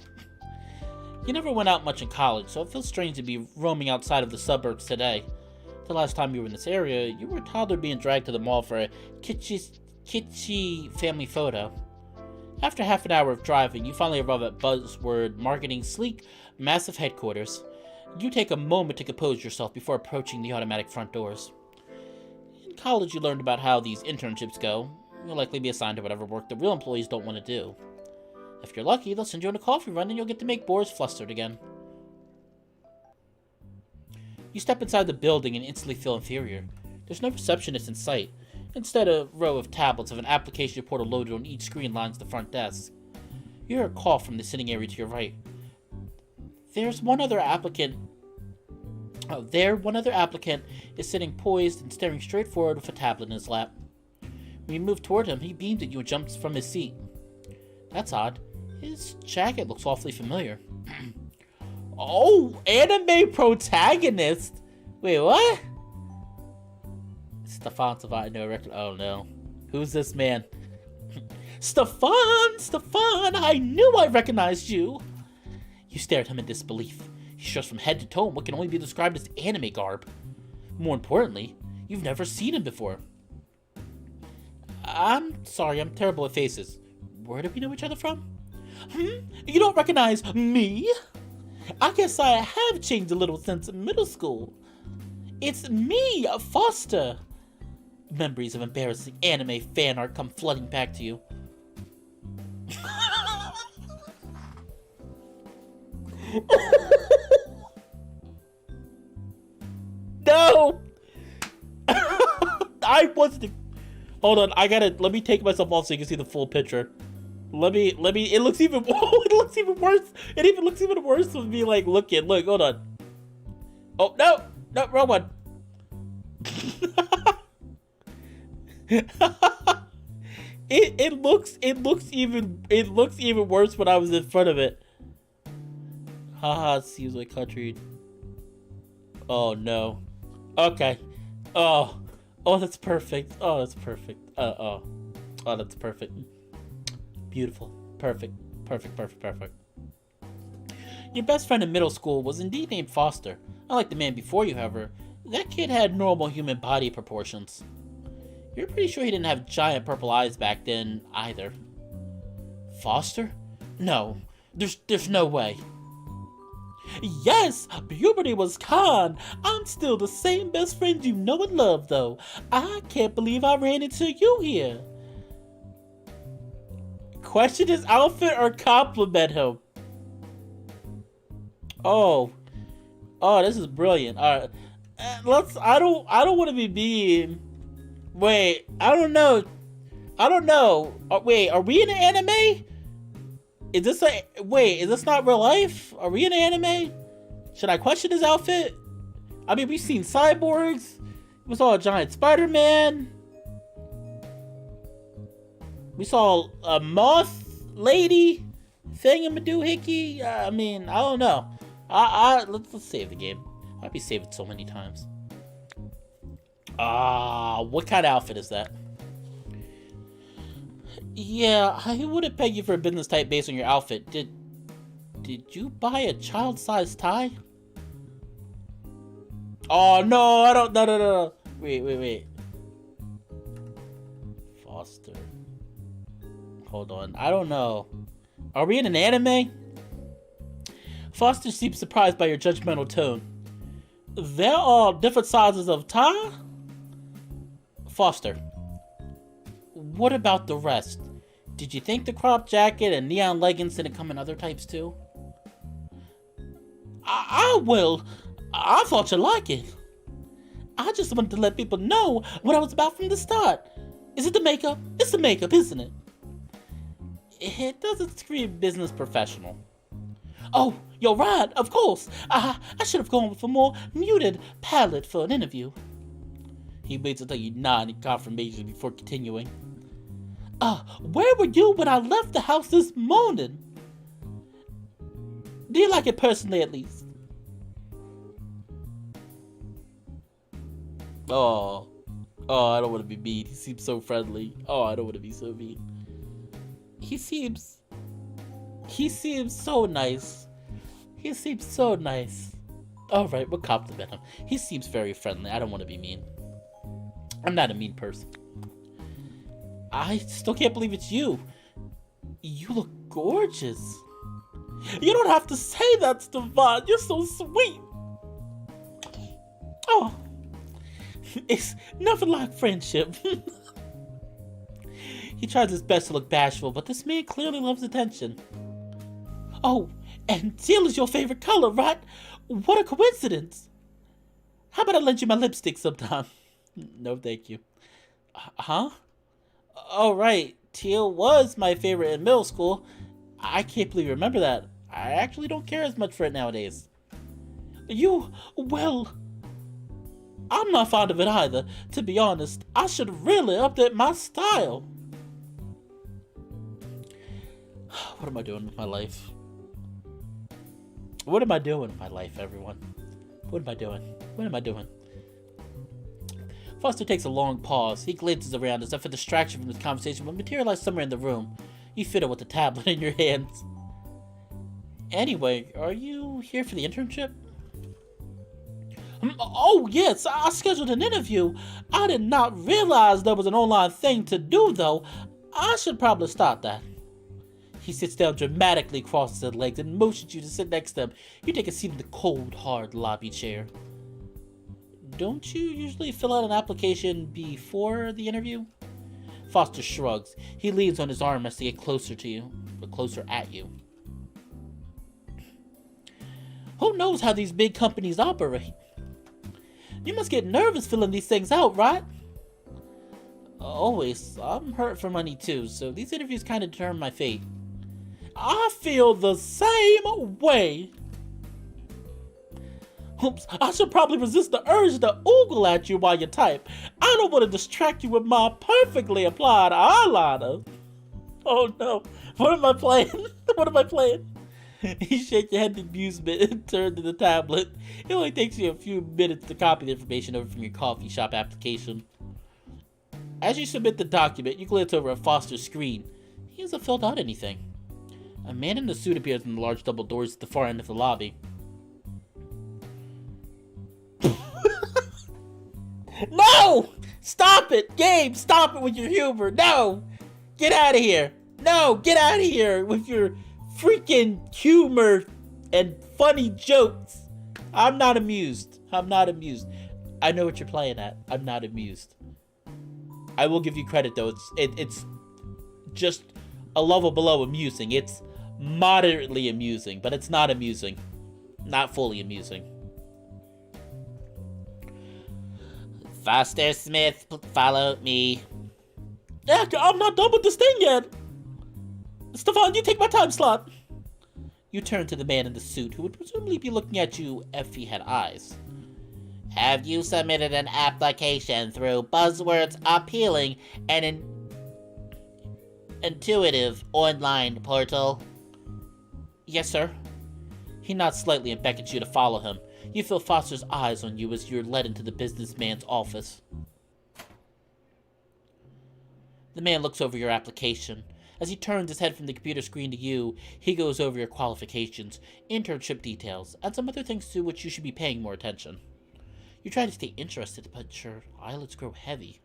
You never went out much in college, so it feels strange to be roaming outside of the suburbs today. The last time you were in this area, you were a toddler being dragged to the mall for a kitschy family photo. After half an hour of driving, you finally arrive at Buzzword Marketing's sleek, massive headquarters. You take a moment to compose yourself before approaching the automatic front doors. In college, you learned about how these internships go. You'll likely be assigned to whatever work the real employees don't want to do. If you're lucky, they'll send you on a coffee run and you'll get to make boars flustered again. You step inside the building and instantly feel inferior. There's no receptionist in sight. Instead, a row of tablets of an application portal loaded on each screen lines the front desk. You hear a call from the sitting area to your right. One other applicant is sitting poised and staring straight forward with a tablet in his lap. When you move toward him, he beams at you and jumps from his seat. That's odd. His jacket looks awfully familiar. Oh, anime protagonist! Wait, what? Stefan, oh no. Who's this man? Stefan, I knew I recognized you! You stare at him in disbelief. He's dressed from head to toe in what can only be described as anime garb. More importantly, you've never seen him before. I'm sorry, I'm terrible at faces. Where do we know each other from? You don't recognize me? I guess I have changed a little since middle school. It's me, Foster. Memories of embarrassing anime fan art come flooding back to you. No! I wasn't. Hold on, let me take myself off so you can see the full picture. Let me, it looks even, oh, it looks even worse. It even looks even worse with me, like, looking. Look, hold on. Oh, no, wrong one. It looks even worse when I was in front of it. Haha, seems like country. Oh no. Okay. Oh, that's perfect. Oh, that's perfect. Oh, that's perfect. Beautiful. Perfect. Your best friend in middle school was indeed named Foster. Unlike the man before you, however, that kid had normal human body proportions. You're pretty sure he didn't have giant purple eyes back then, either. Foster? No, there's no way. Yes, puberty was con. I'm still the same best friend you know and love, though. I can't believe I ran into you here. Question his outfit or compliment him? Oh, this is brilliant. All right, I don't want to be mean. Wait, I don't know. Wait, are we in an anime? Is this not real life? Are we in an anime? Should I question his outfit? I mean, we've seen cyborgs. We saw a giant Spider-Man. We saw a moth lady. Thingamadoohickey. I mean, I don't know. Let's save the game. I'd be saved it so many times. What kind of outfit is that? Yeah, I wouldn't peg you for a business type based on your outfit. Did you buy a child-sized tie? Oh no, I don't. No. Wait. Foster. Hold on, I don't know. Are we in an anime? Foster seems surprised by your judgmental tone. There are different sizes of tie? Foster. What about the rest? Did you think the crop jacket and neon leggings didn't come in other types too? I thought you'd like it. I just wanted to let people know what I was about from the start. Is it the makeup? It's the makeup, isn't it? It doesn't scream business professional. Oh, you're right, of course. I should have gone with a more muted palette for an interview. He waits until you nod in confirmation before continuing. Where were you when I left the house this morning? Do you like it personally, at least? Oh, I don't want to be mean. He seems so friendly. Oh, I don't want to be so mean. He seems so nice. He seems so nice. Alright, we'll compliment him. He seems very friendly. I don't want to be mean. I'm not a mean person. I still can't believe it's you. You look gorgeous. You don't have to say that, Stefan. You're so sweet. Oh, it's nothing like friendship. He tries his best to look bashful, but this man clearly loves attention. Oh, and teal is your favorite color, right? What a coincidence. How about I lend you my lipstick sometime? No, thank you. Huh? Oh, right. Teal was my favorite in middle school. I can't believe you remember that. I actually don't care as much for it nowadays. Well, I'm not fond of it either. To be honest, I should really update my style. What am I doing with my life? What am I doing with my life, everyone? What am I doing? Foster takes a long pause. He glances around as if a distraction from this conversation will materialize somewhere in the room. You fiddle with the tablet in your hands. Anyway, are you here for the internship? Oh, yes, I scheduled an interview. I did not realize there was an online thing to do, though. I should probably start that. He sits down dramatically, crosses his legs, and motions you to sit next to him. You take a seat in the cold, hard lobby chair. Don't you usually fill out an application before the interview? Foster shrugs. He leans on his arm as to get closer to you, but closer at you. Who knows how these big companies operate? You must get nervous filling these things out, right? Always. I'm hurt for money too, so these interviews kind of determine my fate. I feel the same way. Oops, I should probably resist the urge to oogle at you while you type. I don't want to distract you with my perfectly applied eyeliner. Oh no, what am I playing? What am I playing? You shake your head in amusement and turn to the tablet. It only takes you a few minutes to copy the information over from your coffee shop application. As you submit the document, you glance over at Foster's screen. He hasn't filled out anything. A man in a suit appears in the large double doors at the far end of the lobby. No! Stop it! Gabe, stop it with your humor! No! Get out of here! No! Get out of here with your freaking humor and funny jokes! I'm not amused. I'm not amused. I know what you're playing at. I'm not amused. I will give you credit though. It's just a level below amusing. It's moderately amusing, but it's not amusing. Not fully amusing. Foster Smith, follow me. Yeah, I'm not done with this thing yet. Stefan, you take my time slot. You turn to the man in the suit, who would presumably be looking at you if he had eyes. Have you submitted an application through Buzzword's appealing and intuitive online portal? Yes, sir. He nods slightly and beckons you to follow him. You feel Foster's eyes on you as you're led into the businessman's office. The man looks over your application. As he turns his head from the computer screen to you, he goes over your qualifications, internship details, and some other things to which you should be paying more attention. You try to stay interested, but your eyelids grow heavy.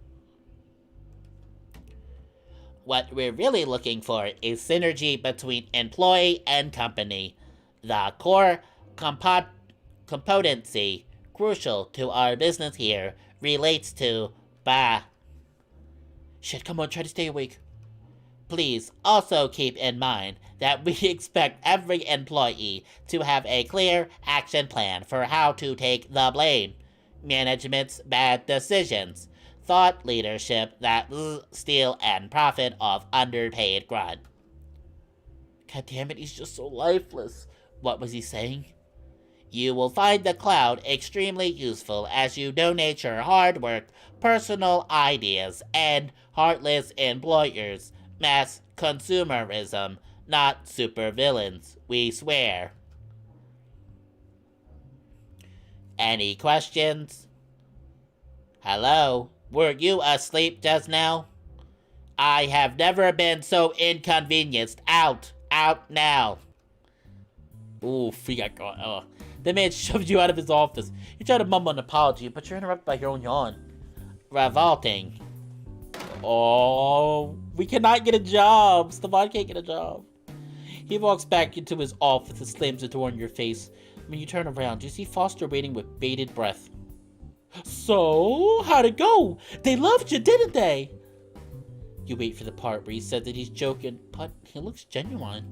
What we're really looking for is synergy between employee and company. The core competency crucial to our business here relates to Shit, come on, try to stay awake. Please also keep in mind that we expect every employee to have a clear action plan for how to take the blame. Management's bad decisions. Thought leadership that steal and profit off underpaid grunt. God damn it, he's just so lifeless. What was he saying? You will find the cloud extremely useful as you donate your hard work, personal ideas, and heartless employers. Mass consumerism, not supervillains, we swear. Any questions? Hello? Were you asleep just now? I have never been so inconvenienced. Out now. Ooh, we got going. The man shoved you out of his office. You try to mumble an apology, but you're interrupted by your own yawn. Revolting. Oh, we cannot get a job. Stefan can't get a job. He walks back into his office and slams the door in your face. When you turn around, you see Foster waiting with bated breath. So, how'd it go? They loved you, didn't they? You wait for the part where he said that he's joking, but he looks genuine.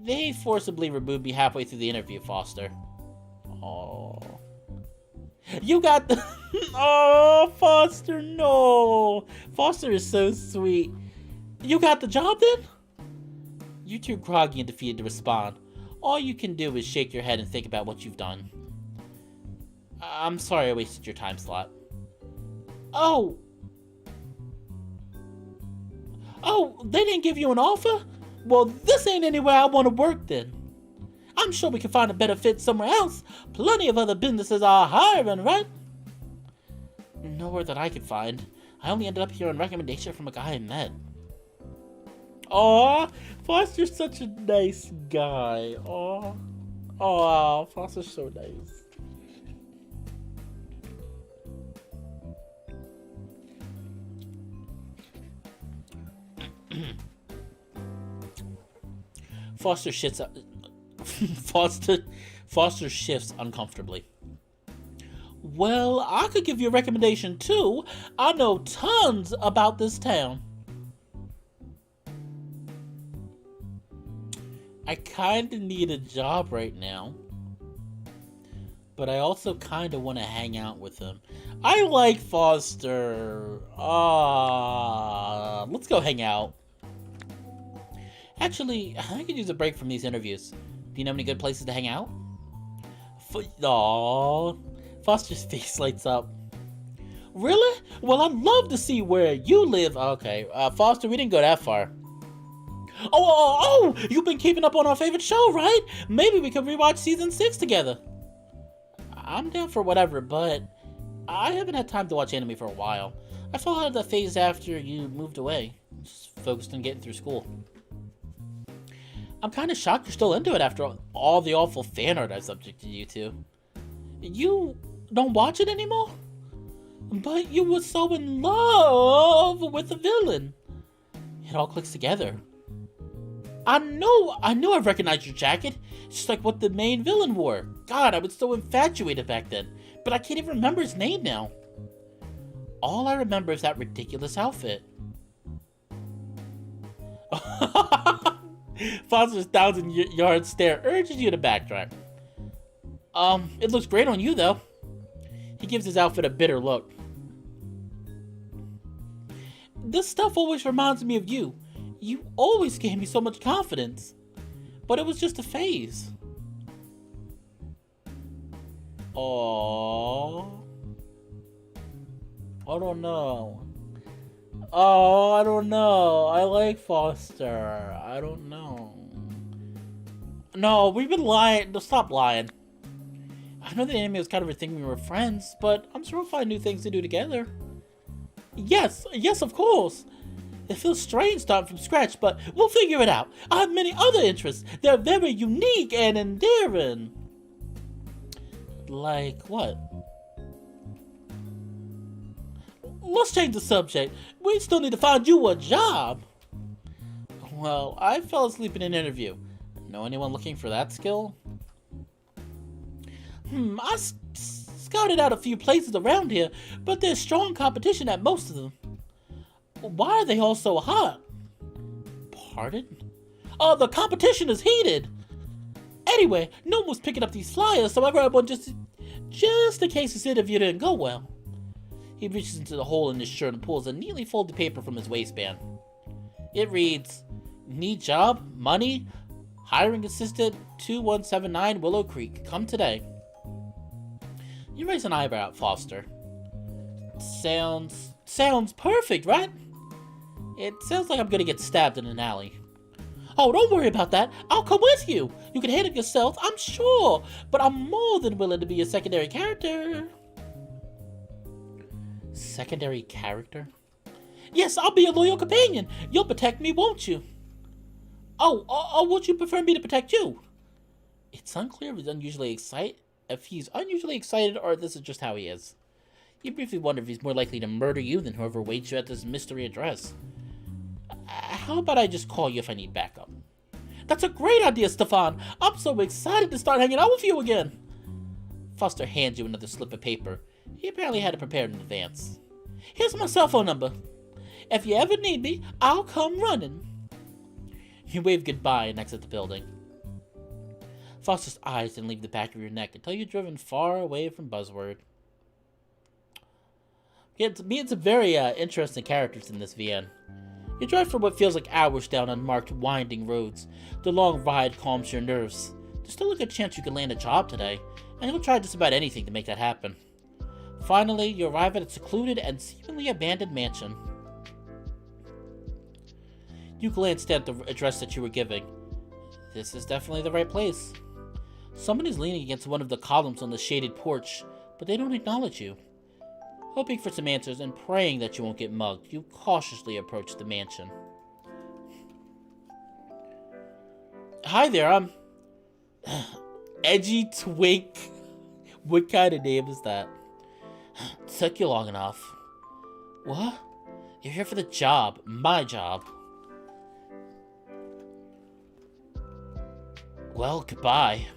They forcibly removed me halfway through the interview, Foster. Oh. You got the... Oh, Foster, no. Foster is so sweet. You got the job then? You're too groggy and defeated to respond. All you can do is shake your head and think about what you've done. I'm sorry I wasted your time slot. Oh, they didn't give you an offer? Well, this ain't anywhere I want to work then. I'm sure we can find a better fit somewhere else. Plenty of other businesses are hiring, right? Nowhere that I could find. I only ended up here on recommendation from a guy I met. Aw, Foster's such a nice guy. Aw, Foster's so nice. Foster shifts uncomfortably. Well, I could give you a recommendation too. I know tons about this town. I kinda need a job right now. but I also kind of want to hang out with him. I like Foster. Let's go hang out. Actually, I could use a break from these interviews. Do you know any good places to hang out? Aww. Foster's face lights up. Really? Well, I'd love to see where you live. Okay, Foster, we didn't go that far. Oh, you've been keeping up on our favorite show, right? Maybe we could rewatch season 6 together. I'm down for whatever, but I haven't had time to watch anime for a while. I fell out of that phase after you moved away. Just focused on getting through school. I'm kind of shocked you're still into it after all the awful fan art I've subjected you to. You don't watch it anymore? But you were so in love with the villain. It all clicks together. I knew I recognized your jacket. It's just like what the main villain wore. God, I was so infatuated back then. But I can't even remember his name now. All I remember is that ridiculous outfit. Foster's 1,000-yard stare urges you to backtrack. It looks great on you, though. He gives his outfit a bitter look. This stuff always reminds me of you. You always gave me so much confidence. But it was just a phase. Aww. I don't know. Oh, I don't know. I like Foster. I don't know. No, we've been lying. No, stop lying. I know the anime was kind of a thing when we were friends, but I'm sure we'll find new things to do together. Yes, of course. It feels strange starting from scratch, but we'll figure it out. I have many other interests. They're very unique and endearing. Like what? Let's change the subject. We still need to find you a job. Well, I fell asleep in an interview. Know anyone looking for that skill? I scouted out a few places around here, but there's strong competition at most of them. Why are they all so hot? Pardon? The competition is heated. Anyway, no one was picking up these flyers, so I grabbed one just in case this interview didn't go well. He reaches into the hole in his shirt and pulls a neatly folded paper from his waistband. It reads, "Need job, money, hiring assistant, 2179 Willow Creek. Come today." You raise an eyebrow at Foster. Sounds perfect, right? It sounds like I'm gonna get stabbed in an alley. Oh, don't worry about that. I'll come with you. You can handle yourself, I'm sure. But I'm more than willing to be a secondary character. Secondary character? Yes, I'll be a loyal companion. You'll protect me, won't you? Oh, would you prefer me to protect you? It's unclear if he's unusually excited or if this is just how he is. You briefly wonder if he's more likely to murder you than whoever waits you at this mystery address. How about I just call you if I need backup? That's a great idea, Stefan. I'm so excited to start hanging out with you again. Foster hands you another slip of paper. He apparently had it prepared in advance. Here's my cell phone number. If you ever need me, I'll come running. You wave goodbye and exit the building. Foster's eyes then leave the back of your neck until you're driven far away from Buzzword. Meet some very interesting characters in this VN. You drive for what feels like hours down unmarked, winding roads. The long ride calms your nerves. There's still a good chance you could land a job today, and you'll try just about anything to make that happen. Finally, you arrive at a secluded and seemingly abandoned mansion. You glanced at the address that you were giving. This is definitely the right place. Someone is leaning against one of the columns on the shaded porch, but they don't acknowledge you. Hoping for some answers and praying that you won't get mugged, you cautiously approach the mansion. Hi there, I'm... Edgy Twink. What kind of name is that? Took you long enough. What? You're here for the job. My job. Well, goodbye.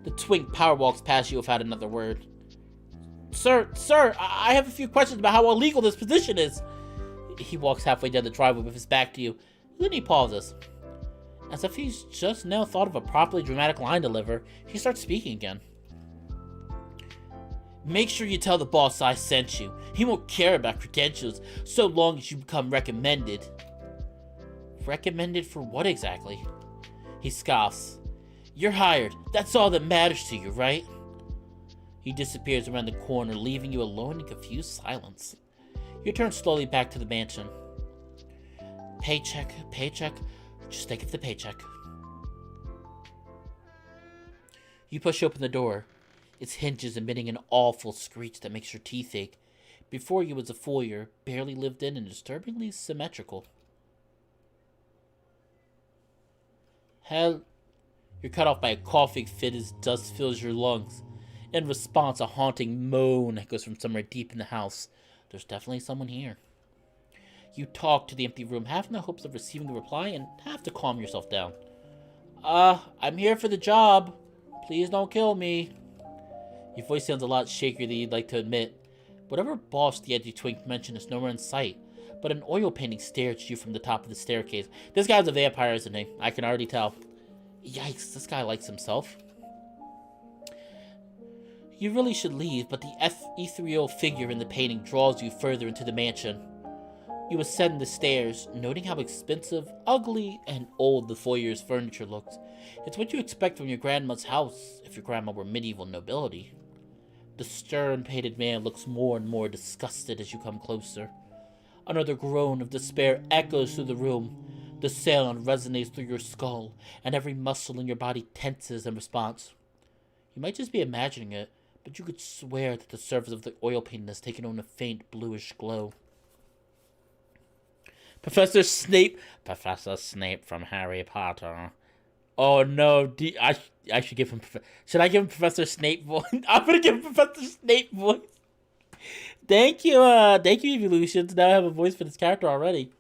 The twink power walks past you without another word. Sir, I have a few questions about how illegal this position is. He walks halfway down the driveway with his back to you. Then he pauses. As if he's just now thought of a properly dramatic line to deliver, he starts speaking again. Make sure you tell the boss I sent you. He won't care about credentials so long as you become recommended. Recommended for what exactly? He scoffs. You're hired. That's all that matters to you, right? He disappears around the corner, leaving you alone in confused silence. You turn slowly back to the mansion. Paycheck, paycheck. Just think of the paycheck. You push open the door, its hinges emitting an awful screech that makes your teeth ache. Before you was a foyer, barely lived in and disturbingly symmetrical. Hell, you're cut off by a coughing fit as dust fills your lungs. In response, a haunting moan echoes from somewhere deep in the house. There's definitely someone here. You talk to the empty room, half in the hopes of receiving a reply and half to calm yourself down. I'm here for the job. Please don't kill me. Your voice sounds a lot shakier than you'd like to admit. Whatever boss the edgy twink mentioned is nowhere in sight, but an oil painting stares at you from the top of the staircase. This guy's a vampire, isn't he? I can already tell. Yikes, this guy likes himself. You really should leave, but the ethereal figure in the painting draws you further into the mansion. You ascend the stairs, noting how expensive, ugly, and old the foyer's furniture looks. It's what you expect from your grandma's house, if your grandma were medieval nobility. The stern, painted man looks more and more disgusted as you come closer. Another groan of despair echoes through the room. The sound resonates through your skull, and every muscle in your body tenses in response. You might just be imagining it, but you could swear that the surface of the oil painting has taken on a faint bluish glow. Professor Snape from Harry Potter. Oh no, I should give him. Should I give him Professor Snape voice? I'm gonna give him Professor Snape voice. Thank you, Evolutions. Now I have a voice for this character already.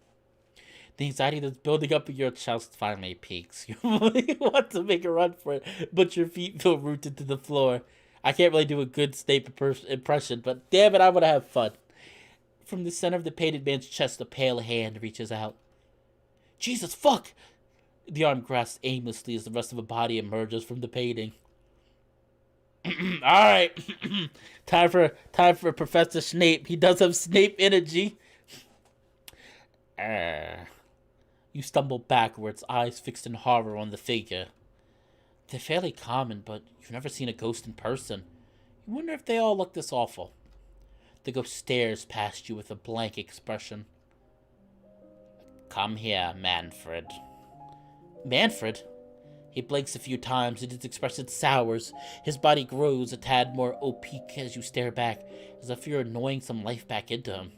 The anxiety that's building up in your chest finally peaks. You really want to make a run for it, but your feet feel rooted to the floor. I can't really do a good Snape impression, but damn it, I want to have fun. From the center of the painted man's chest, a pale hand reaches out. Jesus, fuck! The arm grasps aimlessly as the rest of a body emerges from the painting. Alright. time for Professor Snape. He does have Snape energy. You stumble backwards, eyes fixed in horror on the figure. They're fairly common, but you've never seen a ghost in person. You wonder if they all look this awful. The ghost stares past you with a blank expression. Come here, Manfred. Manfred? He blinks a few times and his expression sours. His body grows a tad more opaque as you stare back, as if you're annoying some life back into him.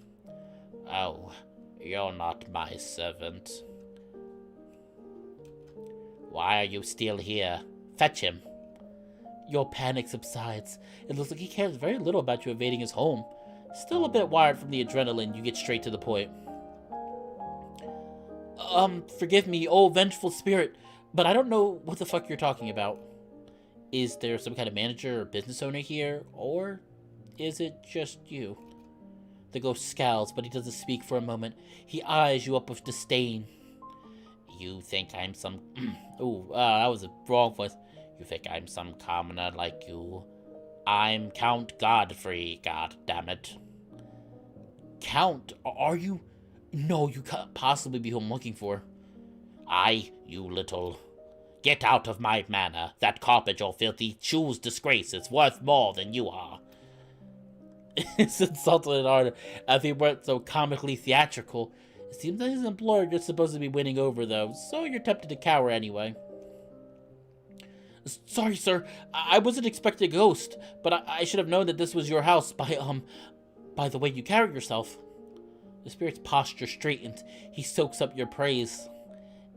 Oh, you're not my servant. Why are you still here? Fetch him. Your panic subsides. It looks like he cares very little about you invading his home. Still a bit wired from the adrenaline, you get straight to the point. Forgive me, old vengeful spirit, but I don't know what the fuck you're talking about. Is there some kind of manager or business owner here, or is it just you? The ghost scowls, but he doesn't speak for a moment. He eyes you up with disdain. You think I'm some... that was a wrong voice. You think I'm some commoner like you? I'm Count Godfrey, goddammit. Count? Are you? No, you can't possibly be who I'm looking for. You little... Get out of my manor. That carpet your filthy shoes disgrace is worth more than you are. It's insulting and harder. If he weren't so comically theatrical. It seems like his employer you're supposed to be winning over, though, so you're tempted to cower anyway. Sorry, sir. I wasn't expecting a ghost, but I should have known that this was your house by the way you carry yourself. The spirit's posture straightens. He soaks up your praise.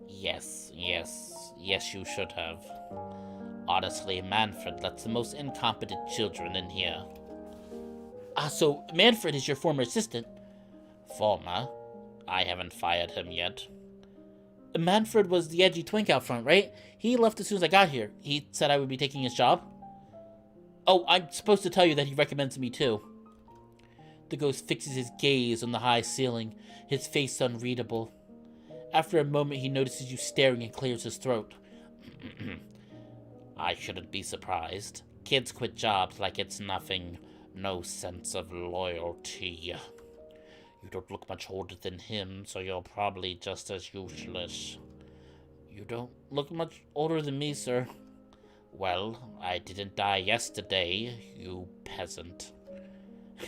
Yes, you should have. Honestly, Manfred lets the most incompetent children in here. So Manfred is your former assistant? Former? I haven't fired him yet. Manfred was the edgy twink out front, right? He left as soon as I got here. He said I would be taking his job. Oh, I'm supposed to tell you that he recommends me too. The ghost fixes his gaze on the high ceiling, his face unreadable. After a moment, he notices you staring and clears his throat. I shouldn't be surprised. Kids quit jobs like it's nothing no sense of loyalty. You don't look much older than him, so you're probably just as useless. You don't look much older than me, sir. Well, I didn't die yesterday, you peasant.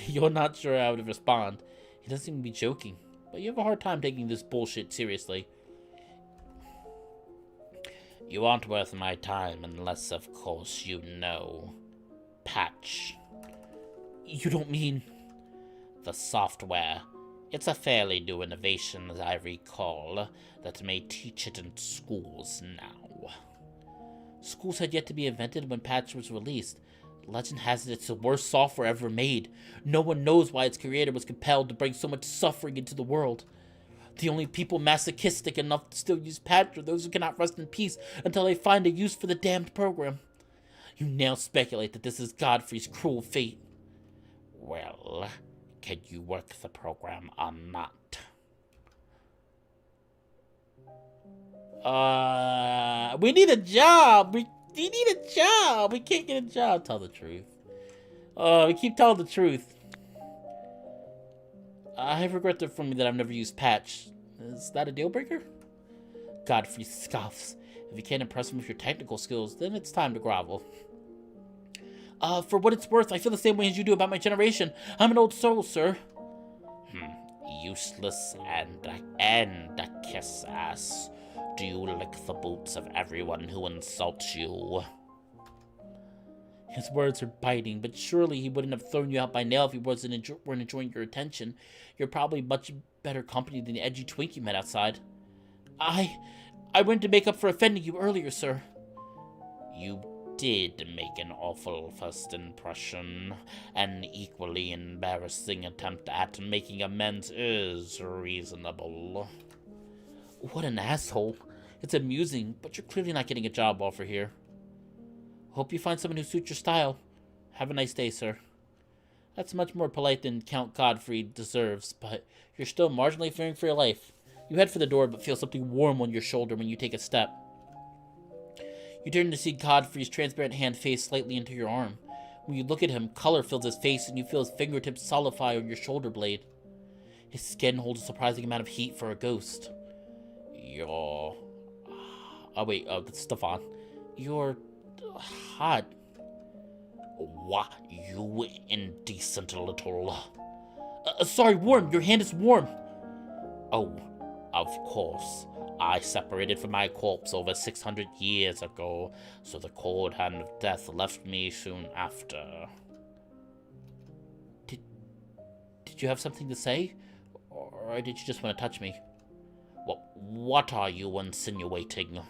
You're not sure how to respond. He doesn't seem to be joking, but you have a hard time taking this bullshit seriously. You aren't worth my time unless, of course, you know. Patch. You don't mean... The software. It's a fairly new innovation, as I recall, that may teach it in schools now. Schools had yet to be invented when Patch was released. Legend has it it's the worst software ever made. No one knows why its creator was compelled to bring so much suffering into the world. The only people masochistic enough to still use Patch are those who cannot rest in peace until they find a use for the damned program. You now speculate that this is Godfrey's cruel fate. Well, can you work the program or not? We need a job. We need a job. We can't get a job. Tell the truth. We keep telling the truth. I regret it for me that I've never used Patch. Is that a deal breaker? Godfrey scoffs. If you can't impress him with your technical skills, then it's time to grovel. For what it's worth, I feel the same way as you do about my generation. I'm an old soul, sir. Useless and a kiss ass. Do you lick the boots of everyone who insults you? His words are biting, but surely he wouldn't have thrown you out by now if he weren't enjoying your attention. You're probably much better company than the edgy twink you met outside. I went to make up for offending you earlier, sir. You did make an awful first impression. An equally embarrassing attempt at making amends is reasonable. What an asshole. It's amusing, but you're clearly not getting a job offer here. Hope you find someone who suits your style. Have a nice day, sir. That's much more polite than Count Godfrey deserves, but you're still marginally fearing for your life. You head for the door, but feel something warm on your shoulder when you take a step. You turn to see Godfrey's transparent hand phase slightly into your arm. When you look at him, color fills his face, and you feel his fingertips solidify on your shoulder blade. His skin holds a surprising amount of heat for a ghost. You're... Oh, wait, that's Stefan. You're... hot. What, you indecent little... sorry, warm. Your hand is warm. Oh, of course. I separated from my corpse over 600 years ago, so the cold hand of death left me soon after. Did you have something to say? Or did you just want to touch me? What are you insinuating?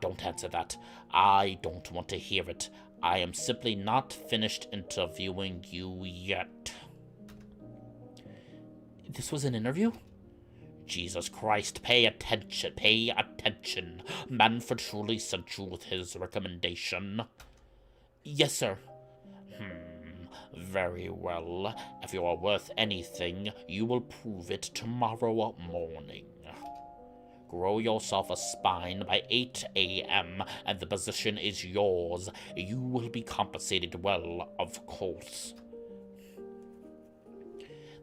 Don't answer that. I don't want to hear it. I am simply not finished interviewing you yet. This was an interview? Jesus Christ, pay attention, pay attention. Manfred truly sent you with his recommendation. Yes, sir. Very well. If you are worth anything, you will prove it tomorrow morning. Grow yourself a spine by 8 a.m., and the position is yours. You will be compensated well, of course.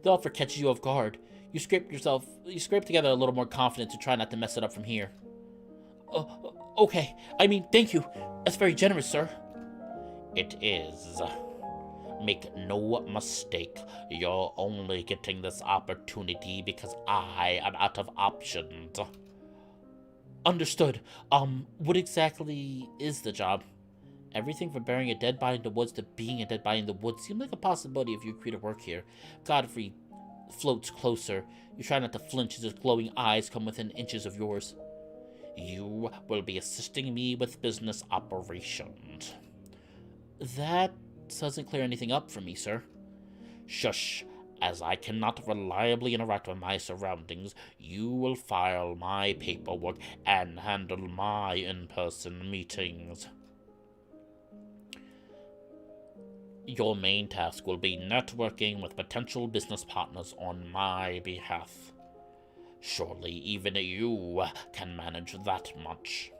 The offer catches you off guard. You scrape together a little more confidence to try not to mess it up from here. Okay. I mean, thank you. That's very generous, sir. It is. Make no mistake, you're only getting this opportunity because I am out of options. Understood. What exactly is the job? Everything from burying a dead body in the woods to being a dead body in the woods seems like a possibility if you agree to work here. Godfrey floats closer. You try not to flinch as his glowing eyes come within inches of yours. You will be assisting me with business operations. That doesn't clear anything up for me, sir. Shush. As I cannot reliably interact with my surroundings, you will file my paperwork and handle my in-person meetings. Your main task will be networking with potential business partners on my behalf. Surely even you can manage that much.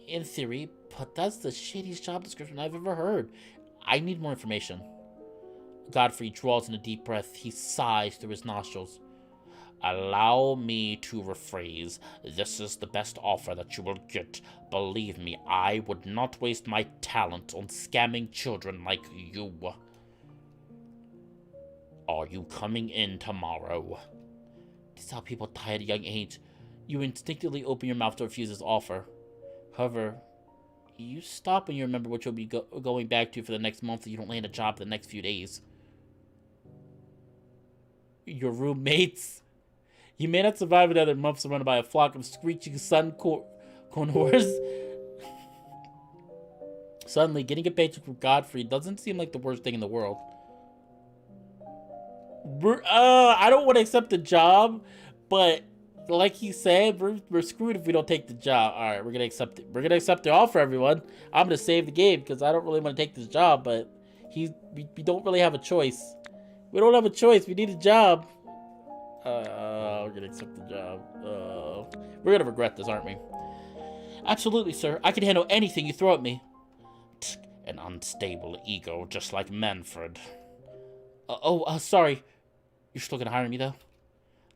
In theory, but that's the shittiest job description I've ever heard. I need more information. Godfrey draws in a deep breath. He sighs through his nostrils. Allow me to rephrase. This is the best offer that you will get. Believe me, I would not waste my talent on scamming children like you. Are you coming in tomorrow? This is how people die at a young age. You instinctively open your mouth to refuse his offer. However, you stop when you remember what you'll be going back to for the next month if you don't land a job in the next few days. Your roommates? You may not survive another month surrounded by a flock of screeching conors. Suddenly, getting a paycheck from Godfrey doesn't seem like the worst thing in the world. I don't want to accept the job, but like he said, we're screwed if we don't take the job. All right, we're gonna accept it. We're gonna accept the offer, everyone. I'm gonna save the game because I don't really want to take this job, but we don't really have a choice. We don't have a choice. We need a job. We're gonna accept the job. We're gonna regret this, aren't we? Absolutely, sir. I can handle anything you throw at me. An unstable ego, just like Manfred. Sorry. You're still gonna hire me, though?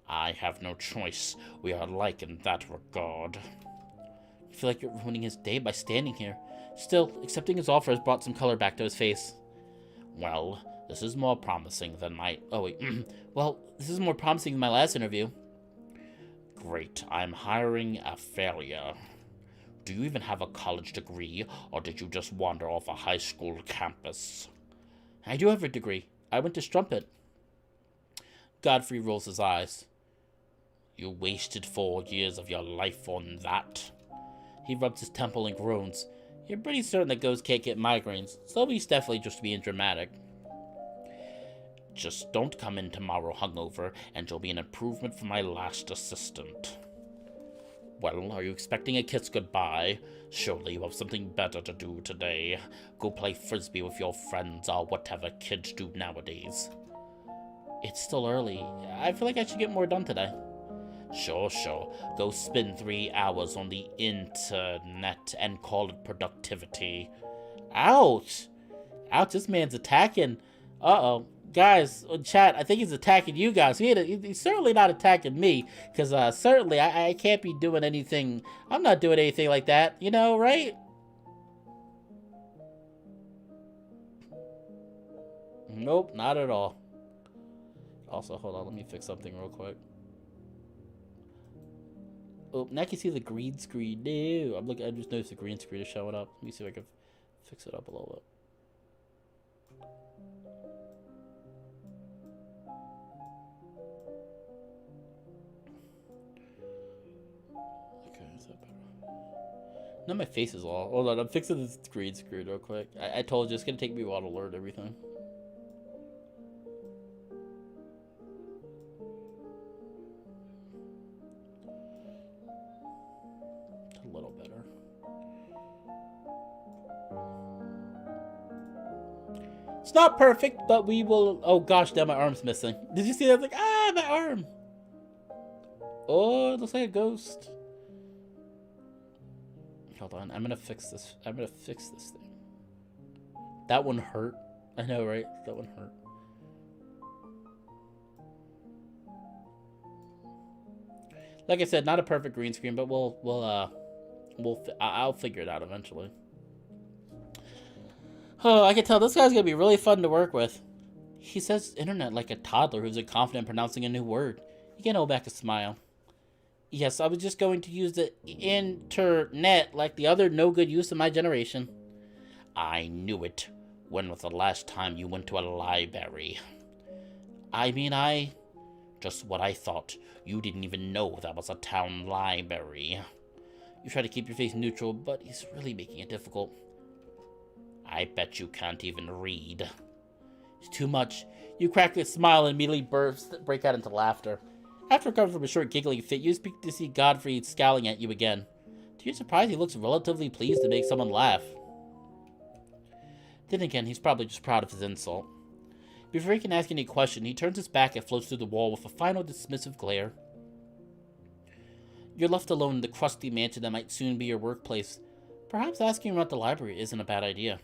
I have no choice. We are alike in that regard. I feel like you're ruining his day by standing here. Still, accepting his offer has brought some color back to his face. Well, this is more promising than my... Oh, wait. Well, this is more promising than my last interview. Great. I'm hiring a failure. Do you even have a college degree, or did you just wander off a high school campus? I do have a degree. I went to Strumpet. Godfrey rolls his eyes. You wasted 4 years of your life on that? He rubs his temple and groans. You're pretty certain that ghosts can't get migraines, so he's definitely just being dramatic. Just don't come in tomorrow hungover, and you'll be an improvement from my last assistant. Well, are you expecting a kiss goodbye? Surely you have something better to do today. Go play frisbee with your friends or whatever kids do nowadays. It's still early. I feel like I should get more done today. Sure. Go spend 3 hours on the internet and call it productivity. Ouch! Ouch, this man's attacking. Uh-oh. Guys, chat, I think he's attacking you guys. He's certainly not attacking me, because certainly I can't be doing anything. I'm not doing anything like that, you know, right? Nope, not at all. Also, hold on, let me fix something real quick. Oh, now I can see the green screen. No, I just noticed the green screen is showing up. Let me see if I can fix it up a little bit. Okay, is that better? Now my face is all. Hold on, I'm fixing this green screen real quick. I told you it's gonna take me a while to learn everything. A little better. It's not perfect, but we will. Oh gosh, damn, my arm's missing. Did you see that? Like, my arm. Oh, it looks like a ghost. Hold on, I'm gonna fix this. I'm gonna fix this thing. That one hurt. I know, right? That one hurt. Like I said, not a perfect green screen, but I'll figure it out eventually. Oh, I can tell this guy's gonna be really fun to work with. He says internet like a toddler who's confident pronouncing a new word. You can't hold back a smile. Yes, I was just going to use the internet like the other no-good use of my generation. I knew it. When was the last time you went to a library? Just what I thought. You didn't even know that was a town library. You try to keep your face neutral, but he's really making it difficult. I bet you can't even read. It's too much. You crack a smile and immediately break out into laughter. After recovering from a short giggling fit, you speak to see Godfrey scowling at you again. To your surprise, he looks relatively pleased to make someone laugh. Then again, he's probably just proud of his insult. Before he can ask any question, he turns his back and floats through the wall with a final dismissive glare. You're left alone in the crusty mansion that might soon be your workplace. Perhaps asking about the library isn't a bad idea.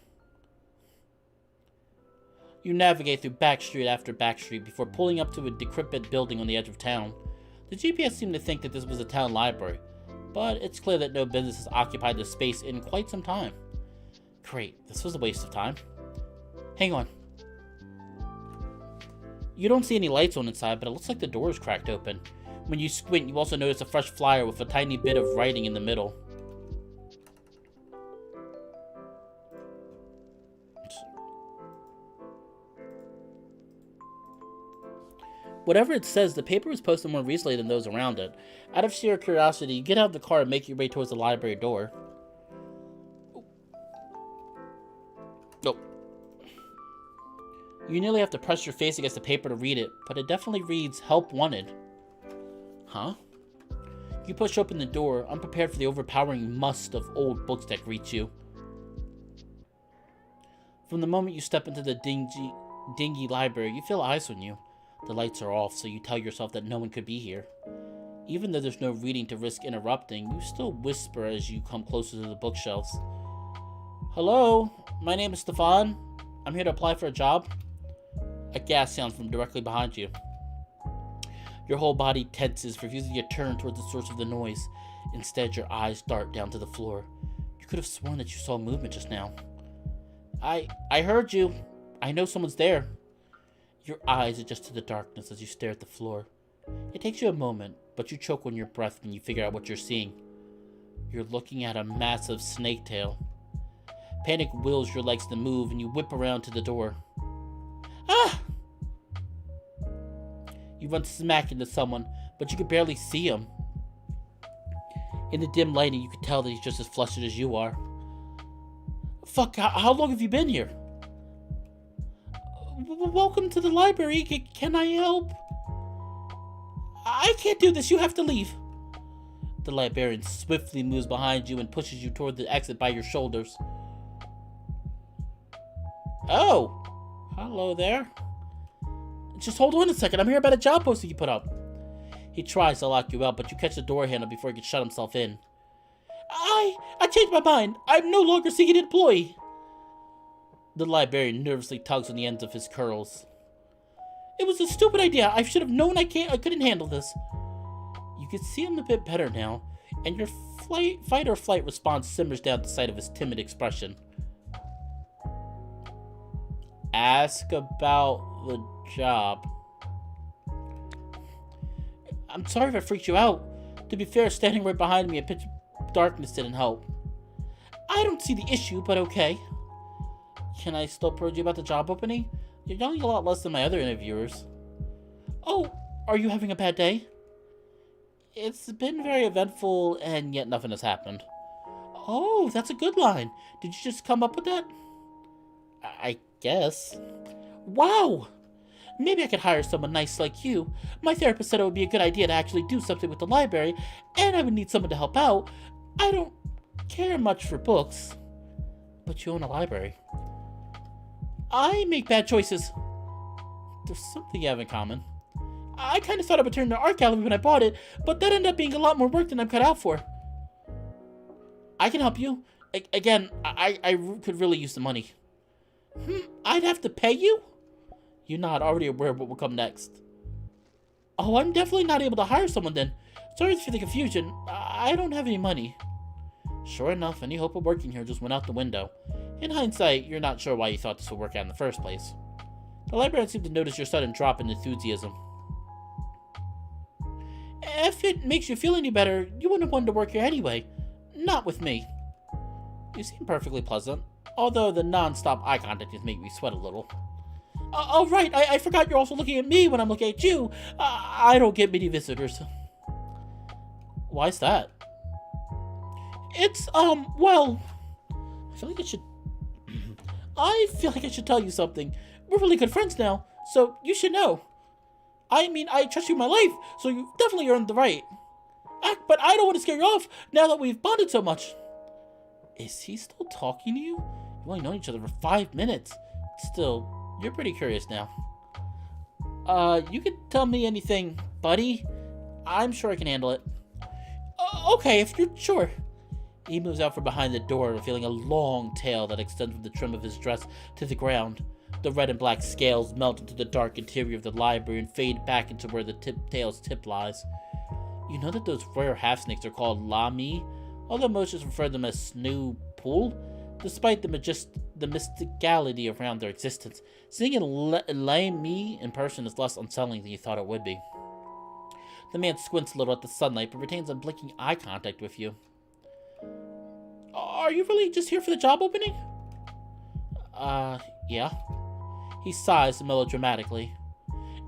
You navigate through back street after back street before pulling up to a decrepit building on the edge of town. The GPS seemed to think that this was a town library, but it's clear that no business has occupied this space in quite some time. Great, this was a waste of time. Hang on. You don't see any lights on inside, but it looks like the door is cracked open. When you squint, you also notice a fresh flyer with a tiny bit of writing in the middle. Whatever it says, the paper was posted more recently than those around it. Out of sheer curiosity, you get out of the car and make your way towards the library door. Oh. You nearly have to press your face against the paper to read it, but it definitely reads, "Help Wanted." Huh? You push open the door, unprepared for the overpowering must of old books that greet you. From the moment you step into the dingy library, you feel eyes on you. The lights are off, so you tell yourself that no one could be here. Even though there's no reading to risk interrupting, you still whisper as you come closer to the bookshelves. "Hello, my name is Stefan. I'm here to apply for a job." A gas sound from directly behind you. Your whole body tenses, refusing to turn towards the source of the noise. Instead, your eyes dart down to the floor. You could have sworn that you saw movement just now. I heard you. I know someone's there." Your eyes adjust to the darkness as you stare at the floor. It takes you a moment, but you choke on your breath when you figure out what you're seeing. You're looking at a massive snake tail. Panic wills your legs to move, and you whip around to the door. Ah! You run smack into someone, but you can barely see him. In the dim lighting, you can tell that he's just as flustered as you are. Fuck, how long have you been here? Welcome to the library. Can I help? I can't do this. You have to leave. The librarian swiftly moves behind you and pushes you toward the exit by your shoulders. Oh, hello there. Just hold on a second. I'm here about a job posting you put up. He tries to lock you out, but you catch the door handle before he can shut himself in. I changed my mind. I'm no longer seeking an employee. The librarian nervously tugs on the ends of his curls. It was a stupid idea. I should have known I couldn't handle this. You can see him a bit better now, and your fight or flight response simmers down at the sight of his timid expression. Ask about the job. I'm sorry if I freaked you out. To be fair, standing right behind me in pitch darkness didn't help. I don't see the issue, but okay. Can I still probe you about the job opening? You're yelling a lot less than my other interviewers. Oh, are you having a bad day? It's been very eventful, and yet nothing has happened. Oh, that's a good line. Did you just come up with that? I guess. Wow! Maybe I could hire someone nice like you. My therapist said it would be a good idea to actually do something with the library, and I would need someone to help out. I don't care much for books. But you own a library. I make bad choices. There's something you have in common. I kind of thought I would turn to art gallery when I bought it, but that ended up being a lot more work than I'm cut out for. I can help you. Again, I could really use the money. I'd have to pay you? You're not already aware of what will come next. Oh, I'm definitely not able to hire someone then. Sorry for the confusion. I don't have any money. Sure enough, any hope of working here just went out the window. In hindsight, you're not sure why you thought this would work out in the first place. The librarian seemed to notice your sudden drop in enthusiasm. If it makes you feel any better, you wouldn't have wanted to work here anyway. Not with me. You seem perfectly pleasant, although the non-stop eye contact is making me sweat a little. Oh, right, I forgot you're also looking at me when I'm looking at you. I don't get many visitors. Why's that? It's, well, I feel like I should tell you something. We're really good friends now, so you should know. I mean, I trust you with my life, so you definitely earned the right. But I don't want to scare you off now that we've bonded so much. Is he still talking to you? You've only known each other for 5 minutes. Still, you're pretty curious now. You can tell me anything, buddy. I'm sure I can handle it. Okay, if you're sure. He moves out from behind the door, revealing a long tail that extends from the trim of his dress to the ground. The red and black scales melt into the dark interior of the library and fade back into where the tail's tip lies. You know that those rare half-snakes are called lami, although most just refer to them as snoo pool, despite the mysticality around their existence. Seeing a lami in person is less unsettling than you thought it would be. The man squints a little at the sunlight, but retains unblinking eye contact with you. Are you really just here for the job opening? Yeah. He sighs melodramatically.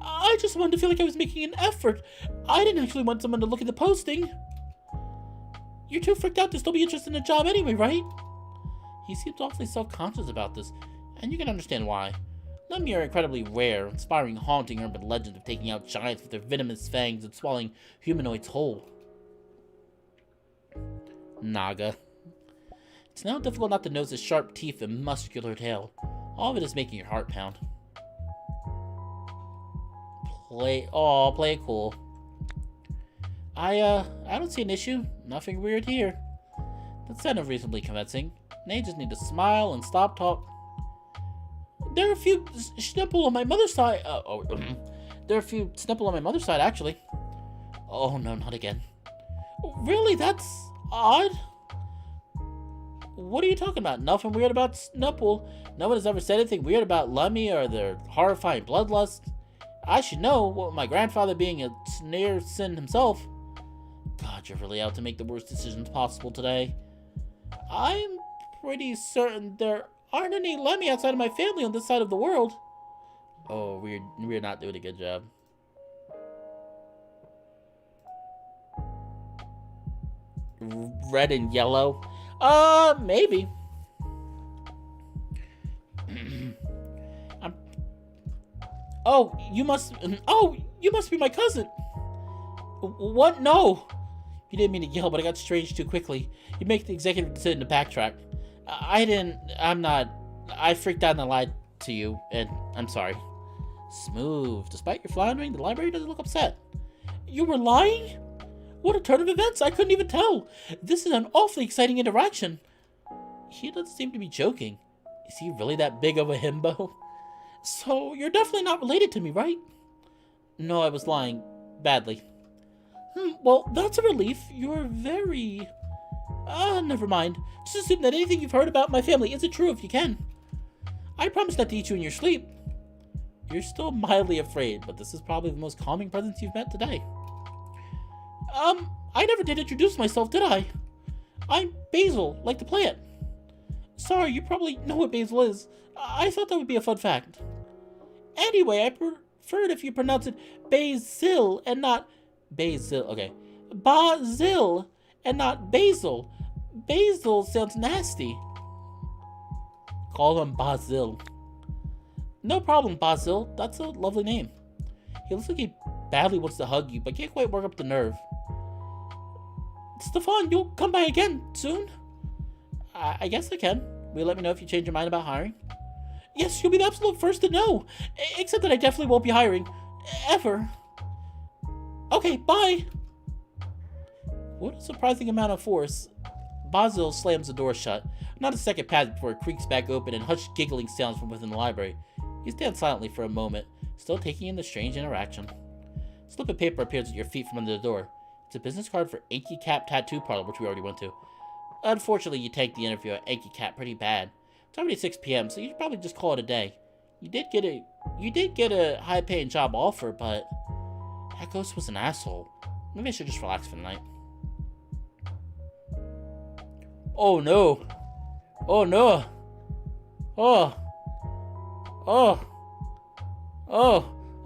I just wanted to feel like I was making an effort. I didn't actually want someone to look at the posting. You're too freaked out to still be interested in the job anyway, right? He seems awfully self-conscious about this, and you can understand why. Lemmy are incredibly rare, inspiring haunting urban legends of taking out giants with their venomous fangs and swallowing humanoids whole. Naga. It's now difficult not to notice his sharp teeth and muscular tail. All of it is making your heart pound. Play it cool. I don't see an issue. Nothing weird here. That sounded reasonably convincing. Now you just need to smile and stop talk. There are a few snipple on my mother's side. There are a few snipple on my mother's side, actually. Oh no, not again. Really? That's odd. What are you talking about? Nothing weird about Snipple. No one has ever said anything weird about Lummy or their horrifying bloodlust. I should know, what my grandfather being a snare sin himself. God, you're really out to make the worst decisions possible today. I'm pretty certain there aren't any Lummy outside of my family on this side of the world. Oh, we're not doing a good job. Red and yellow? Maybe. You must be my cousin. What? No. You didn't mean to yell, but I got strange too quickly. You make the executive decision to backtrack. I freaked out and I lied to you, and I'm sorry. Smooth. Despite your floundering, the library doesn't look upset. You were lying? What a turn of events, I couldn't even tell. This is an awfully exciting interaction. He doesn't seem to be joking. Is he really that big of a himbo? So, you're definitely not related to me, right? No, I was lying. Badly. Well, that's a relief. You're very... never mind. Just assume that anything you've heard about my family isn't true if you can. I promise not to eat you in your sleep. You're still mildly afraid, but this is probably the most calming presence you've met today. I never did introduce myself, did I? I'm Basil, like the plant. Sorry, you probably know what Basil is. I thought that would be a fun fact. Anyway, I prefer it if you pronounce it Basil and not Basil. Okay. Basil and not Basil. Basil sounds nasty. Call him Basil. No problem, Basil. That's a lovely name. He looks like he badly wants to hug you, but can't quite work up the nerve. Stefan, you'll come by again soon? I guess I can. Will you let me know if you change your mind about hiring? Yes, you'll be the absolute first to know. Except that I definitely won't be hiring. Ever. Okay, bye. What a surprising amount of force. Basil slams the door shut. Not a second passes before it creaks back open and hushed giggling sounds from within the library. He stands silently for a moment, still taking in the strange interaction. A slip of paper appears at your feet from under the door. It's a business card for Anky Cap Tattoo Parlor, which we already went to. Unfortunately, you tanked the interview at Anky Cap pretty bad. It's already 6 p.m., so you should probably just call it a day. You did get a high-paying job offer, but that ghost was an asshole. Maybe I should just relax for the night. Oh no! Oh no! Oh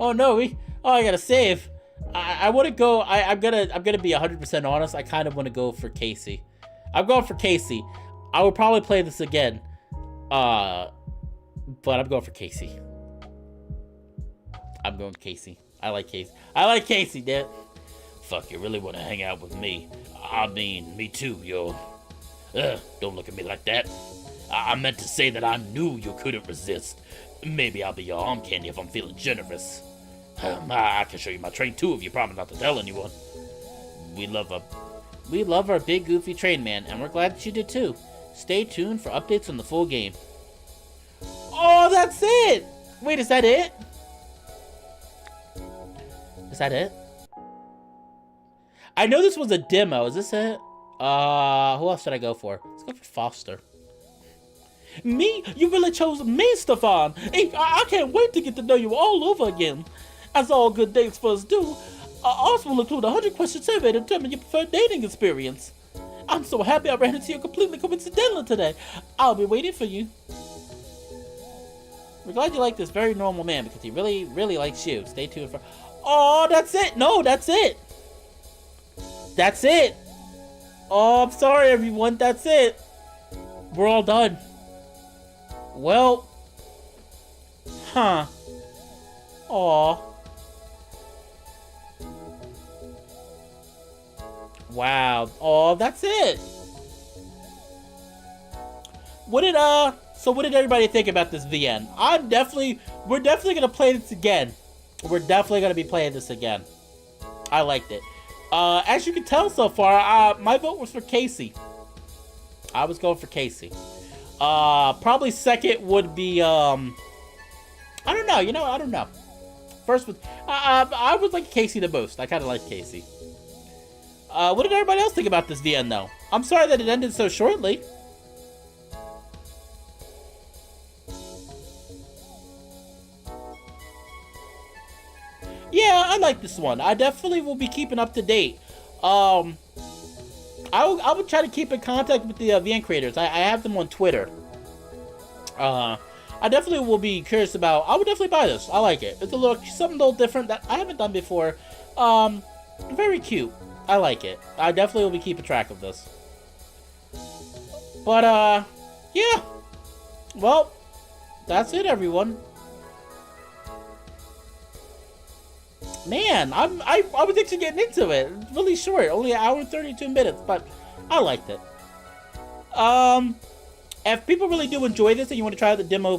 no! I gotta save. I want to go. I'm gonna be 100% honest. I kind of want to go for Casey. I'm going for Casey. I will probably play this again. But I'm going for Casey. I'm going Casey. I like Casey, Dad. Fuck, you really want to hang out with me? I mean, me too, yo. Don't look at me like that. I meant to say that I knew you couldn't resist. Maybe I'll be your arm candy if I'm feeling generous. I can show you my train too if you promise not to tell anyone. We love our big goofy train man, and we're glad that you did too. Stay tuned for updates on the full game. Oh, that's it! Wait, is that it? Is that it? I know this was a demo. Is this it? Who else should I go for? Let's go for Foster. Me? You really chose me, Stefan. Hey, I can't wait to get to know you all over again. As all good dates first do, ours will include a 100-question survey to determine your preferred dating experience. I'm so happy I ran into you completely coincidentally today. I'll be waiting for you. We're glad you like this very normal man because he really, really likes you. Stay tuned for... Oh, that's it! No, that's it! That's it! Oh, I'm sorry, everyone. That's it. We're all done. Well... Huh. Aw. Wow. Oh, that's it. So what did everybody think about this VN? We're definitely gonna play this again. We're definitely gonna be playing this again. I liked it. As you can tell so far, my vote was for Casey. I was going for Casey. Probably second would be, I don't know, I don't know. First was, I would like Casey the most. I kind of like Casey. What did everybody else think about this VN, though? I'm sorry that it ended so shortly. Yeah, I like this one. I definitely will be keeping up to date. I would try to keep in contact with the VN creators. I have them on Twitter. I definitely will be curious about... I would definitely buy this. I like it. It's something a little different that I haven't done before. Very cute. I like it. I definitely will be keeping track of this. But, yeah. Well, that's it, everyone. Man, I was actually getting into it. It's really short, only 1 hour and 32 minutes, but I liked it. If people really do enjoy this and you want to try the demo,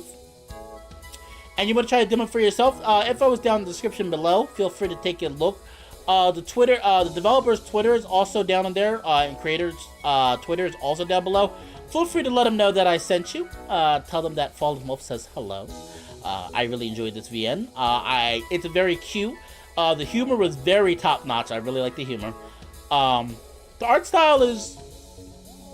for yourself, info is down in the description below. Feel free to take a look. The developer's Twitter is also down in there, and creators' Twitter is also down below. Feel free to let them know that I sent you. Tell them that Fallenwolf says hello. I really enjoyed this VN. It's very cute. The humor was very top-notch. I really like the humor. The art style is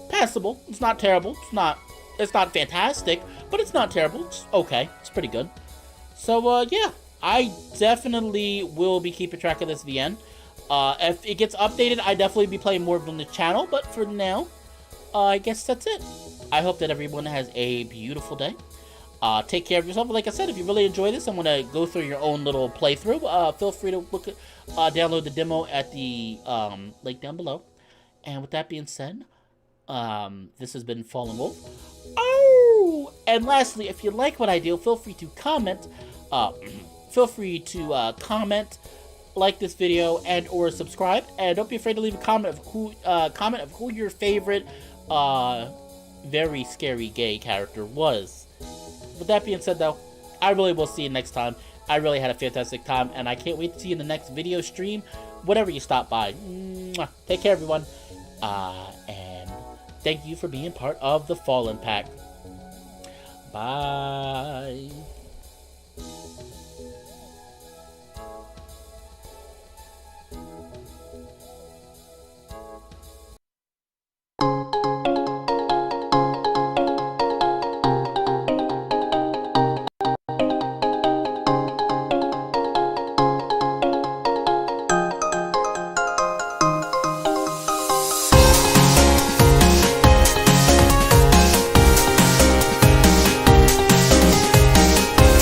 passable. It's not terrible. It's not fantastic, but it's not terrible. It's okay. It's pretty good. So, yeah. I definitely will be keeping track of this VN. If it gets updated, I definitely be playing more on the channel. But for now, I guess that's it. I hope that everyone has a beautiful day. Take care of yourself. Like I said, if you really enjoy this and want to go through your own little playthrough, feel free to download the demo at the link down below. And with that being said, this has been Fallenwolf. Oh! And lastly, if you like what I do, feel free to comment. Like this video, and or subscribe. And don't be afraid to leave a comment of who your favorite very scary gay character was. With that being said, though, I really will see you next time. I really had a fantastic time, and I can't wait to see you in the next video stream, whatever you stop by. Mwah. Take care, everyone, and thank you for being part of the Fallenpack. Bye.